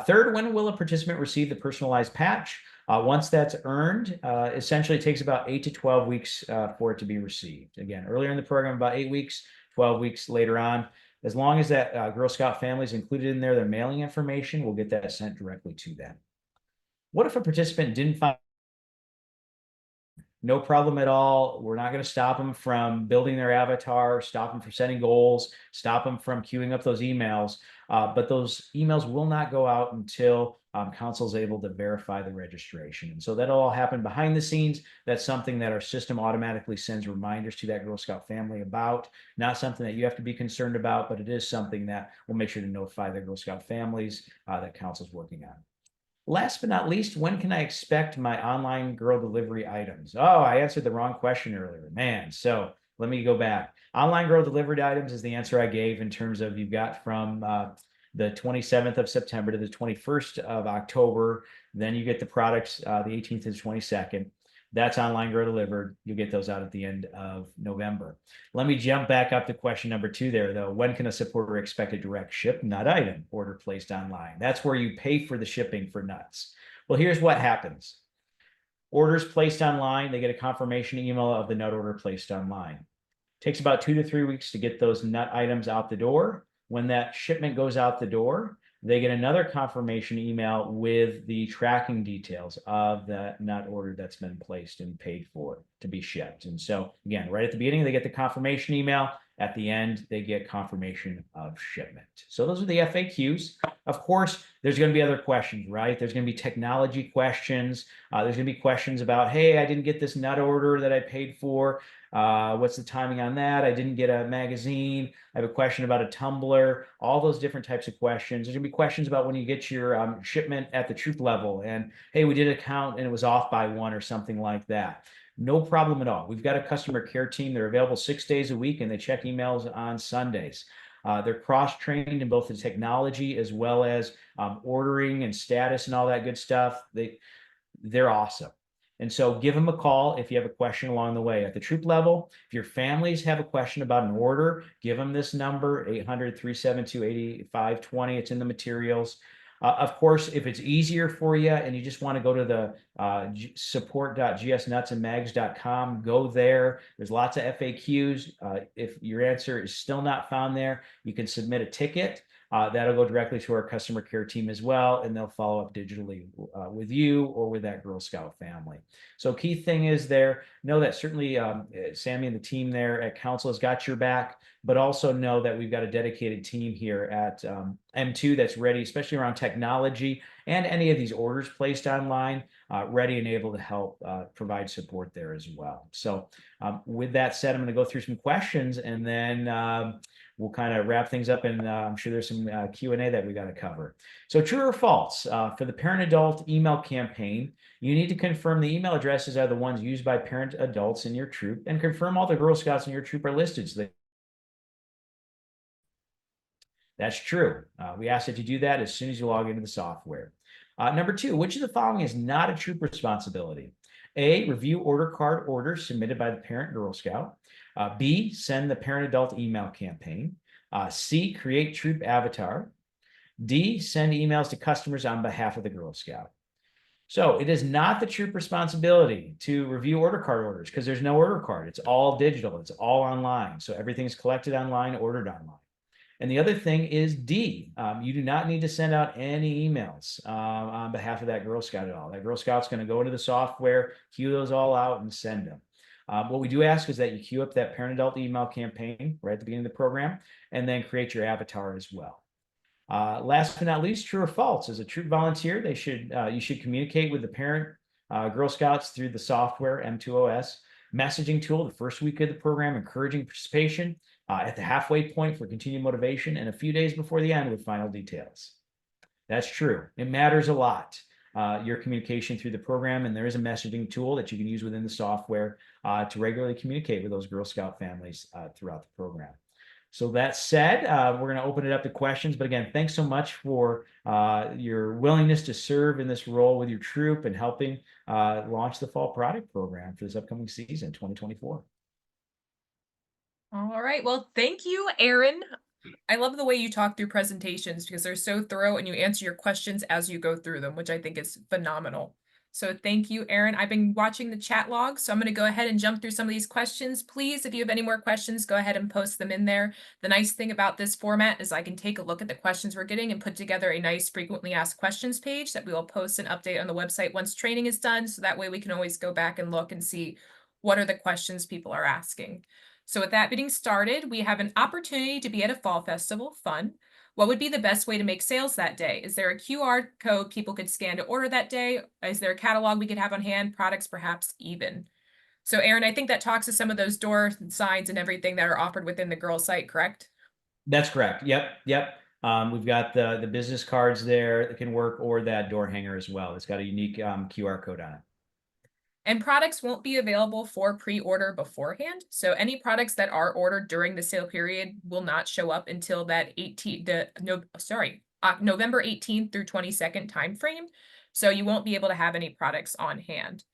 Third, when will a participant receive the personalized patch? Once that's earned, essentially it takes about 8 to 12 weeks for it to be received. Again, earlier in the program, about 8 weeks, 12 weeks later on. As long as that Girl Scout family is included in there, their mailing information, we'll get that sent directly to them. What if a participant didn't find? No problem at all. We're not going to stop them from building their avatar, stop them from setting goals, stop them from queuing up those emails. But those emails will not go out until council is able to verify the registration. And so that'll all happen behind the scenes. That's something that our system automatically sends reminders to that Girl Scout family about. Not something that you have to be concerned about, but it is something that we'll make sure to notify the Girl Scout families that council's working on. Last but not least, when can I expect my online girl delivery items? Oh, I answered the wrong question earlier, man. So let me go back. Online girl delivered items is the answer I gave in terms of you've got from the 27th of September to the 21st of October. Then you get the products the 18th to the 22nd. That's online girl delivered. You'll get those out at the end of November. Let me jump back up to question number 2 there, though. When can a supporter expect a direct ship nut item order placed online? That's where you pay for the shipping for nuts. Well, here's what happens. Orders placed online, they get a confirmation email of the nut order placed online. It takes about 2 to 3 weeks to get those nut items out the door. When that shipment goes out the door, they get another confirmation email with the tracking details of that nut order that's been placed and paid for to be shipped. And so again, right at the beginning, they get the confirmation email. At the end, they get confirmation of shipment. So those are the FAQs. Of course, there's going to be other questions, right? There's going to be technology questions. There's going to be questions about, hey, I didn't get this nut order that I paid for. What's the timing on that? I didn't get a magazine. I have a question about a tumbler. All those different types of questions. There's going to be questions about when you get your shipment at the troop level and, hey, we did a count and it was off by 1 or something like that. No problem at all. We've got a customer care team. They're available 6 days a week and they check emails on Sundays. They're cross-trained in both the technology as well as ordering and status and all that good stuff. They're awesome. And so give them a call if you have a question along the way. At the troop level, if your families have a question about an order, give them this number, 800-372-8520. It's in the materials. Of course, if it's easier for you and you just want to go to the support.gsnutsandmags.com, go there. There's lots of FAQs. If your answer is still not found there, you can submit a ticket. That'll go directly to our customer care team as well, and they'll follow up digitally with you or with that Girl Scout family. So key thing is there, know that certainly Sammy and the team there at Council has got your back, but also know that we've got a dedicated team here at M2 that's ready, especially around technology and any of these orders placed online, ready and able to help provide support there as well. So with that said, I'm going to go through some questions and then we'll kind of wrap things up, and I'm sure there's some Q&A that we got to cover. So true or false, for the parent-adult email campaign, you need to confirm the email addresses are the ones used by parent adults in your troop and confirm all the Girl Scouts in your troop are listed. So that's true. We ask that you do that as soon as you log into the software. Number 2, which of the following is not a troop responsibility? A, review order card orders submitted by the parent Girl Scout. B, send the parent-adult email campaign. C, create troop avatar. D, send emails to customers on behalf of the Girl Scout. So it is not the troop responsibility to review order card orders because there's no order card. It's all digital. It's all online. So everything's collected online, ordered online. And the other thing is D, you do not need to send out any emails on behalf of that Girl Scout at all. That Girl Scout's going to go into the software, queue those all out and send them. What we do ask is that you queue up that parent adult email campaign right at the beginning of the program and then create your avatar as well. Last but not least, true or false, as a troop volunteer, you should communicate with the parent Girl Scouts through the software M2OS messaging tool the first week of the program, encouraging participation at the halfway point for continued motivation, and a few days before the end with final details. That's true. It matters a lot, your communication through the program, and there is a messaging tool that you can use within the software to regularly communicate with those Girl Scout families throughout the program. So that said, we're going to open it up to questions. But again, thanks so much for your willingness to serve in this role with your troop and helping launch the fall product program for this upcoming season, 2024. All right. Well, thank you, Aaron. I love the way you talk through presentations because they're so thorough and you answer your questions as you go through them, which I think is phenomenal. So thank you, Aaron. I've been watching the chat log, so I'm going to go ahead and jump through some of these questions. Please, if you have any more questions, go ahead and post them in there. The nice thing about this format is I can take a look at the questions we're getting and put together a nice frequently asked questions page that we will post and update on the website once training is done. So that way we can always go back and look and see what are the questions people are asking. So with that being started, we have an opportunity to be at a fall festival. Fun. What would be the best way to make sales that day? Is there a QR code people could scan to order that day? Is there a catalog we could have on hand? Products perhaps even. So Aaron, I think that talks to some of those door signs and everything that are offered within the girl site, correct? That's correct. Yep. We've got the business cards there that can work, or that door hanger as well. It's got a unique QR code on it. And products won't be available for pre-order beforehand. So any products that are ordered during the sale period will not show up until that November 18th through 22nd timeframe. So you won't be able to have any products on hand.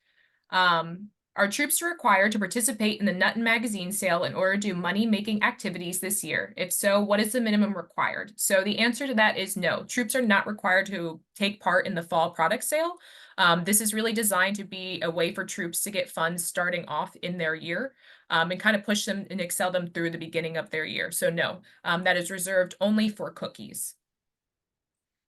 Our troops are required to participate in the Nut and Magazine sale in order to do money-making activities this year. If so, what is the minimum required? So the answer to that is no. Troops are not required to take part in the fall product sale. This is really designed to be a way for troops to get funds starting off in their year and kind of push them and excel them through the beginning of their year. So no, that is reserved only for cookies.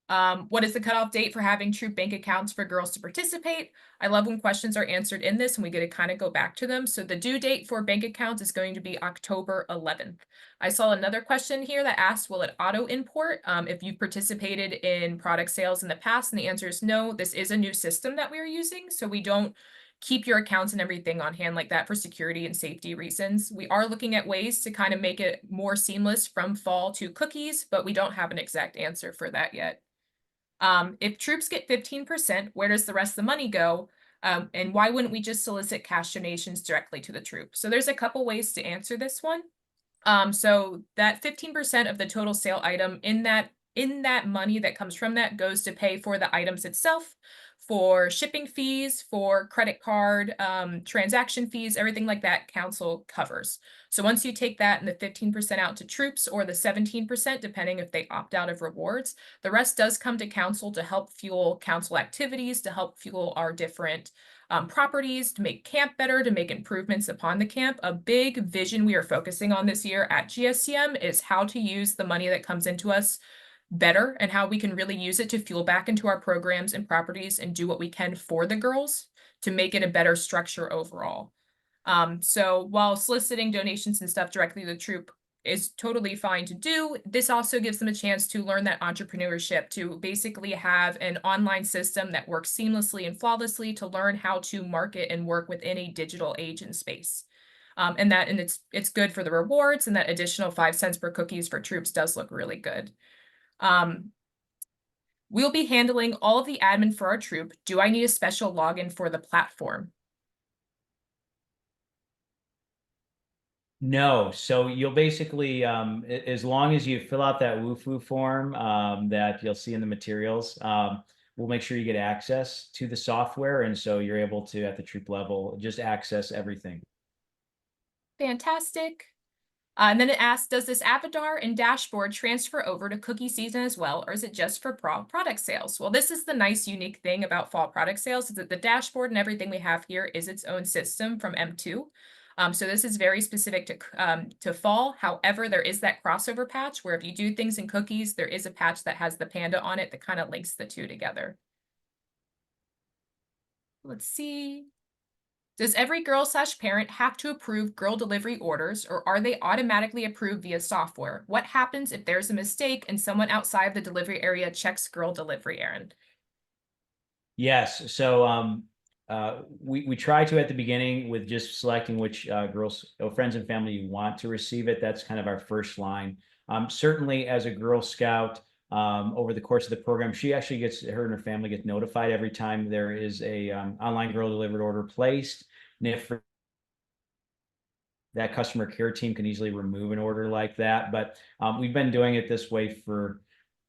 What is the cutoff date for having troop bank accounts for girls to participate? I love when questions are answered in this and we get to kind of go back to them. So the due date for bank accounts is going to be October 11th. I saw another question here that asked, will it auto import if you've participated in product sales in the past? And the answer is no, this is a new system that we're using. So we don't keep your accounts and everything on hand like that for security and safety reasons. We are looking at ways to kind of make it more seamless from fall to cookies, but we don't have an exact answer for that yet. If troops get 15%, where does the rest of the money go? And why wouldn't we just solicit cash donations directly to the troop? So there's a couple ways to answer this one. So that 15% of the total sale item in that money that comes from that goes to pay for the items itself, for shipping fees, for credit card, transaction fees, everything like that council covers. So once you take that and the 15% out to troops, or the 17%, depending if they opt out of rewards, the rest does come to council to help fuel council activities, to help fuel our different properties, to make camp better, to make improvements upon the camp. A big vision we are focusing on this year at GSCM is how to use the money that comes into us better and how we can really use it to fuel back into our programs and properties and do what we can for the girls to make it a better structure overall. So while soliciting donations and stuff directly to the troop is totally fine to do, this also gives them a chance to learn that entrepreneurship, to basically have an online system that works seamlessly and flawlessly, to learn how to market and work within a digital age and space. And it's good for the rewards, and that additional 5 cents per cookies for troops does look really good. We'll be handling all of the admin for our troop. Do I need a special login for the platform? No, so you'll basically, as long as you fill out that WooFoo form that you'll see in the materials, we'll make sure you get access to the software, and so you're able to, at the troop level, just access everything. Fantastic. And then it asks, does this avatar and dashboard transfer over to cookie season as well, or is it just for product sales? Well, this is the nice, unique thing about fall product sales is that the dashboard and everything we have here is its own system from M2. So this is very specific to fall. However, there is that crossover patch where if you do things in cookies, there is a patch that has the panda on it that kind of links the two together. Let's see. Does every girl/parent have to approve girl delivery orders, or are they automatically approved via software? What happens if there's a mistake and someone outside the delivery area checks girl delivery errand? Yes. So we try to at the beginning with just selecting which girls or friends and family you want to receive it. That's kind of our first line. Certainly, as a Girl Scout, over the course of the program, she actually her and her family get notified every time there is a online girl delivered order placed. And if that customer care team can easily remove an order like that, but we've been doing it this way for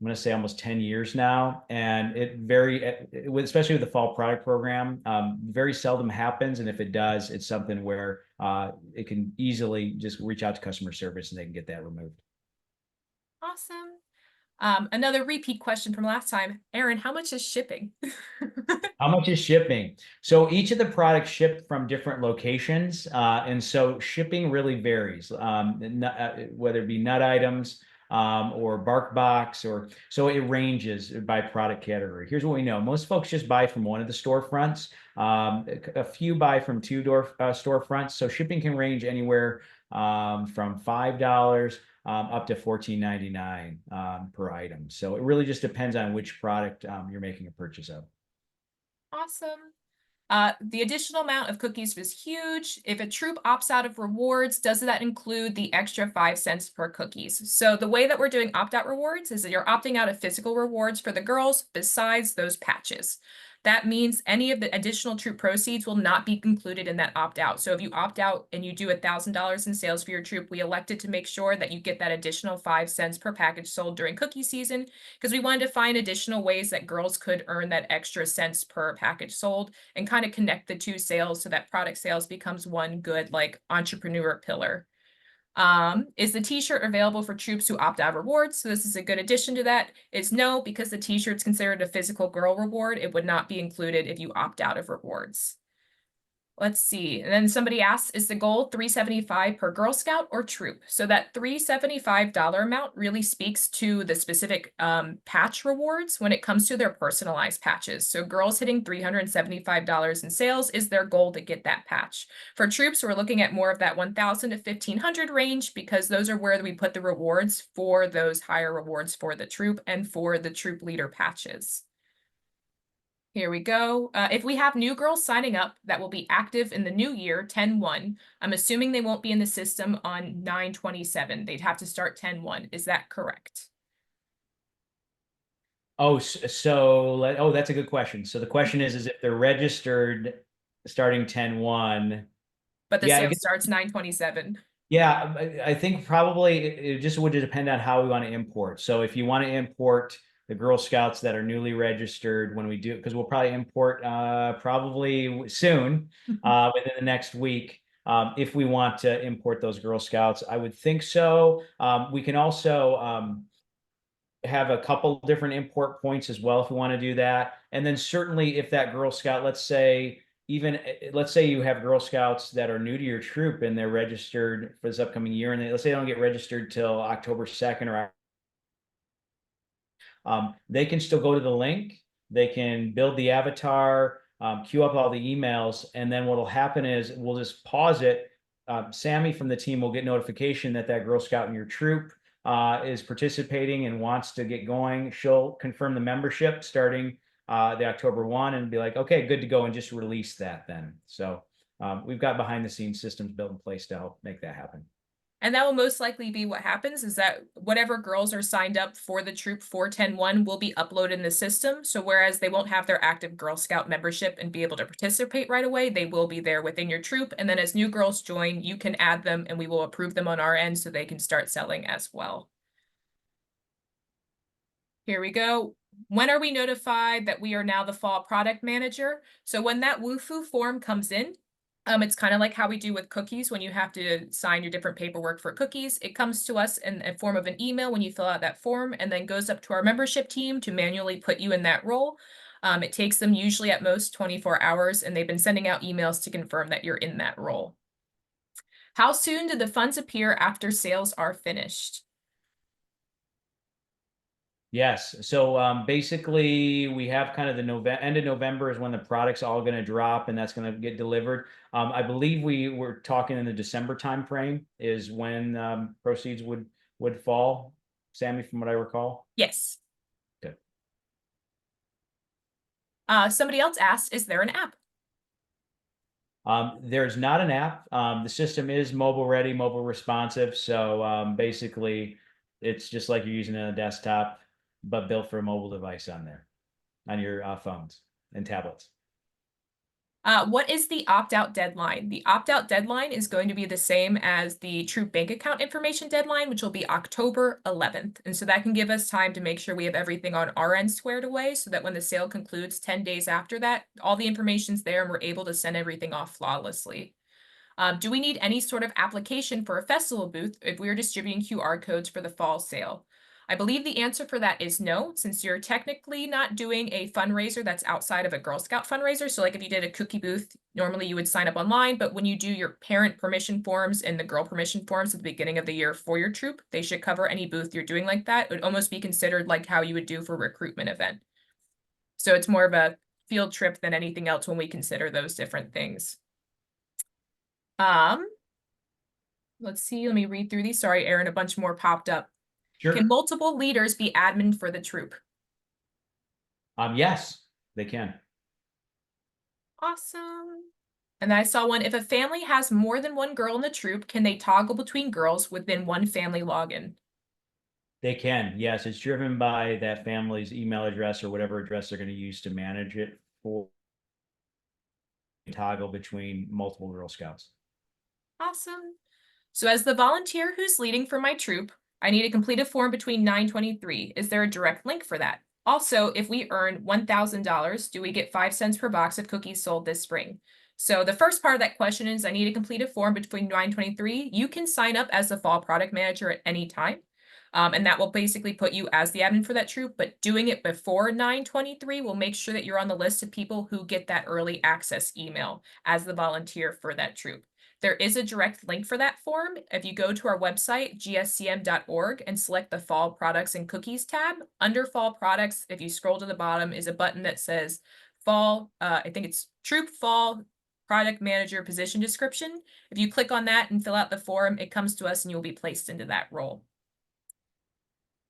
I'm going to say almost 10 years now. And especially with the fall product program, very seldom happens. And if it does, it's something where it can easily just reach out to customer service and they can get that removed. Awesome. Another repeat question from last time. Aaron, how much is shipping? How much is shipping? So each of the products ship from different locations. And so shipping really varies, whether it be nut items, or BarkBox, or so it ranges by product category. Here's what we know. Most folks just buy from one of the storefronts. A few buy from two storefronts. So shipping can range anywhere from $5 up to $14.99 per item. So it really just depends on which product you're making a purchase of. Awesome. The additional amount of cookies was huge. If a troop opts out of rewards, does that include the extra 5 cents per cookies? So the way that we're doing opt-out rewards is that you're opting out of physical rewards for the girls besides those patches. That means any of the additional troop proceeds will not be included in that opt-out. So if you opt out and you do $1,000 in sales for your troop, we elected to make sure that you get that additional 5 cents per package sold during cookie season because we wanted to find additional ways that girls could earn that extra cents per package sold and kind of connect the two sales so that product sales becomes one good like entrepreneur pillar. Is the t-shirt available for troops who opt out of rewards? So this is a good addition to that. It's no, because the t-shirt's considered a physical girl reward. It would not be included if you opt out of rewards. Let's see. And then somebody asks, is the goal $375 per Girl Scout or troop? So that $375 amount really speaks to the specific patch rewards when it comes to their personalized patches. So girls hitting $375 in sales is their goal to get that patch. For troops, we're looking at more of that 1,000 to 1,500 range because those are where we put the rewards for those higher rewards for the troop and for the troop leader patches. Here we go. If we have new girls signing up that will be active in the new year, 10/1, I'm assuming they won't be in the system on 9/27. They'd have to start 10/1. Is that correct? Oh, that's a good question. So the question is if they're registered starting 10/1. But the Yeah, sale starts 9/27. yeah, I think probably it just would depend on how we want to import. So if you want to import the Girl Scouts that are newly registered when we do, because we'll probably import probably soon, within the next week. If we want to import those Girl Scouts, I would think so. We can also have a couple different import points as well if we want to do that. And then certainly if that Girl Scout, let's say you have Girl Scouts that are new to your troop and they're registered for this upcoming year, and let's say they don't get registered till October 2nd, or they can still go to the link, they can build the avatar, queue up all the emails, and then what will happen is we'll just pause it. Sammy from the team will get notification that Girl Scout in your troop is participating and wants to get going. She'll confirm the membership starting the October 1 and be like, okay, good to go, and just release that then. So we've got behind the scenes systems built in place to help make that happen. And that will most likely be what happens is that whatever girls are signed up for the troop for 10/1 will be uploaded in the system. So whereas they won't have their active Girl Scout membership and be able to participate right away, they will be there within your troop. And then as new girls join, you can add them and we will approve them on our end so they can start selling as well. Here we go. When are we notified that we are now the fall product manager? So when that WUFU form comes in, It's kind of like how we do with cookies when you have to sign your different paperwork for cookies. It comes to us in a form of an email when you fill out that form and then goes up to our membership team to manually put you in that role. It takes them usually at most 24 hours, and they've been sending out emails to confirm that you're in that role. How soon do the funds appear after sales are finished? Yes. So basically, we have kind of the end of November is when the product's all going to drop, and that's going to get delivered. I believe we were talking in the December timeframe is when proceeds would fall. Sammy, from what I recall. Yes. Good. Somebody else asked, is there an app? There's not an app. The system is mobile ready, mobile responsive. So basically, it's just like you're using it on a desktop, but built for a mobile device on there, on your phones and tablets. What is the opt-out deadline? The opt-out deadline is going to be the same as the Troop bank account information deadline, which will be October 11th. And so that can give us time to make sure we have everything on our end squared away so that when the sale concludes 10 days after that, all the information's there and we're able to send everything off flawlessly. Do we need any sort of application for a festival booth if we are distributing QR codes for the fall sale? I believe the answer for that is no, since you're technically not doing a fundraiser that's outside of a Girl Scout fundraiser. So like if you did a cookie booth, normally you would sign up online, but when you do your parent permission forms and the girl permission forms at the beginning of the year for your troop, they should cover any booth you're doing like that. It would almost be considered like how you would do for a recruitment event. So it's more of a field trip than anything else when we consider those different things. Let's see, let me read through these. Sorry, Aaron, a bunch more popped up. Sure. Can multiple leaders be admin for the troop? Yes, they can. Awesome. And then I saw one, if a family has more than one girl in the troop, can they toggle between girls within one family login? They can. Yes, it's driven by that family's email address or whatever address they're going to use to manage it for toggle between multiple Girl Scouts. Awesome. So as the volunteer who's leading for my troop, I need to complete a form between 923. Is there a direct link for that? Also, if we earn $1,000, do we get 5 cents per box of cookies sold this spring? So the first part of that question is I need to complete a form between 923. You can sign up as the fall product manager at any time. And that will basically put you as the admin for that troop, but doing it before 923 will make sure that you're on the list of people who get that early access email as the volunteer for that troop. There is a direct link for that form. If you go to our website, gscm.org, and select the Fall Products and Cookies tab, under Fall Products, if you scroll to the bottom, is a button that says Fall, I think it's Troop Fall Product Manager Position Description. If you click on that and fill out the form, it comes to us and you'll be placed into that role.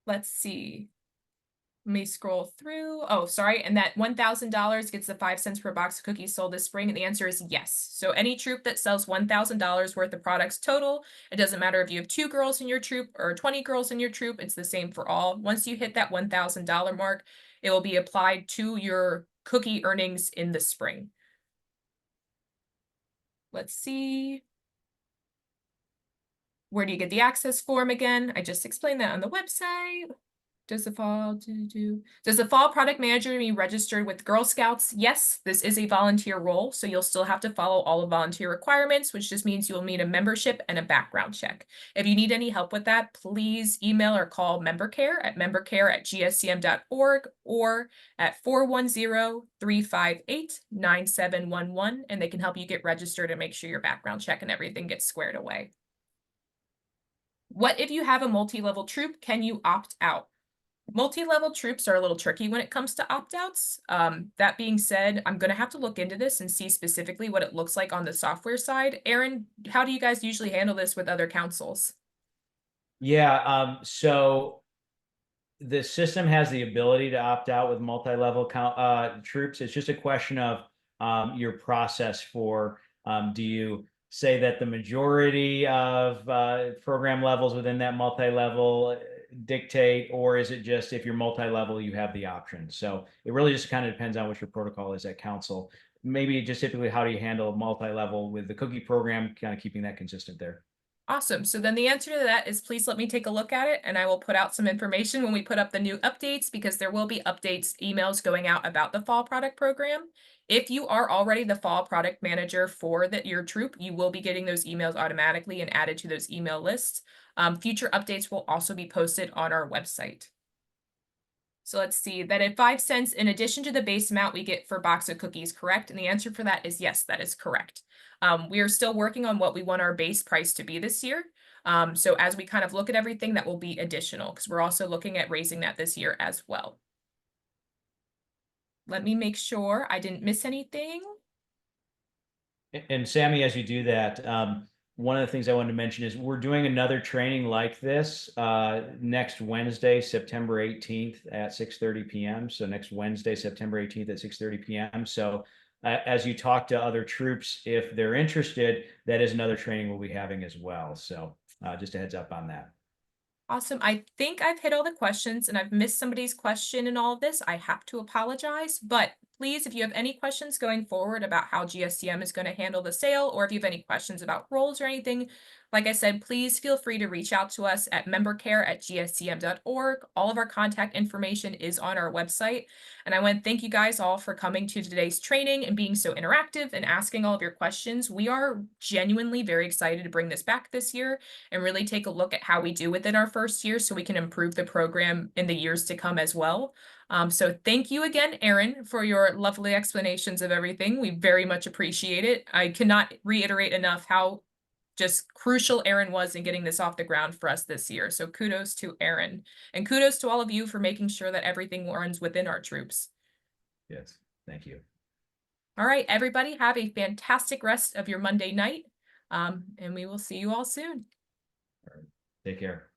Let's see. Let me scroll through. Oh, sorry. And that $1,000 gets the 5 cents per box of cookies sold this spring. And the answer is yes. So any troop that sells $1,000 worth of products total, it doesn't matter if you have 2 girls in your troop or 20 girls in your troop, it's the same for all. Once you hit that $1,000 mark, it will be applied to your cookie earnings in the spring. Let's see. Where do you get the access form again? I just explained that on the website. Does the fall product manager be registered with Girl Scouts? Yes, this is a volunteer role, so you'll still have to follow all of volunteer requirements, which just means you'll need a membership and a background check. If you need any help with that, please email or call membercare at membercare@gscm.org or at 410-358-9711, and they can help you get registered and make sure your background check and everything gets squared away. What if you have a multi-level troop? Can you opt out? Multi-level troops are a little tricky when it comes to opt-outs. That being said, I'm going to have to look into this and see specifically what it looks like on the software side. Aaron, how do you guys usually handle this with other councils? Yeah, so the system has the ability to opt out with multi-level troops. It's just a question of your process for do you say that the majority of program levels within that multi-level dictate, or is it just if you're multi-level, you have the option? So it really just kind of depends on what your protocol is at council. Maybe just typically how do you handle multi-level with the cookie program, kind of keeping that consistent there. Awesome. So then the answer to that is please let me take a look at it, and I will put out some information when we put up the new updates, because there will be updates, emails going out about the fall product program. If you are already the fall product manager for your troop, you will be getting those emails automatically and added to those email lists. Future updates will also be posted on our website. So let's see, that at 5 cents in addition to the base amount we get for box of cookies, correct? And the answer for that is yes, that is correct. We are still working on what we want our base price to be this year. So as we kind of look at everything, that will be additional, because we're also looking at raising that this year as well. Let me make sure I didn't miss anything. And Sammy, as you do that, one of the things I wanted to mention is we're doing another training like this next Wednesday, September 18th at 6:30 p.m. So next Wednesday, September 18th at 6:30 p.m. So as you talk to other troops, if they're interested, that is another training we'll be having as well. So just a heads up on that. Awesome. I think I've hit all the questions, and I've missed somebody's question in all of this. I have to apologize, but please, if you have any questions going forward about how GSCM is going to handle the sale, or if you have any questions about roles or anything, like I said, please feel free to reach out to us at membercare@gscm.org. All of our contact information is on our website. And I want to thank you guys all for coming to today's training and being so interactive and asking all of your questions. We are genuinely very excited to bring this back this year and really take a look at how we do within our first year, so we can improve the program in the years to come as well. So thank you again, Erin, for your lovely explanations of everything. We very much appreciate it. I cannot reiterate enough how just crucial Erin was in getting this off the ground for us this year. So kudos to Erin, and kudos to all of you for making sure that everything runs within our troops. Yes, thank you. All right, everybody, have a fantastic rest of your Monday night, and we will see you all soon. Take care.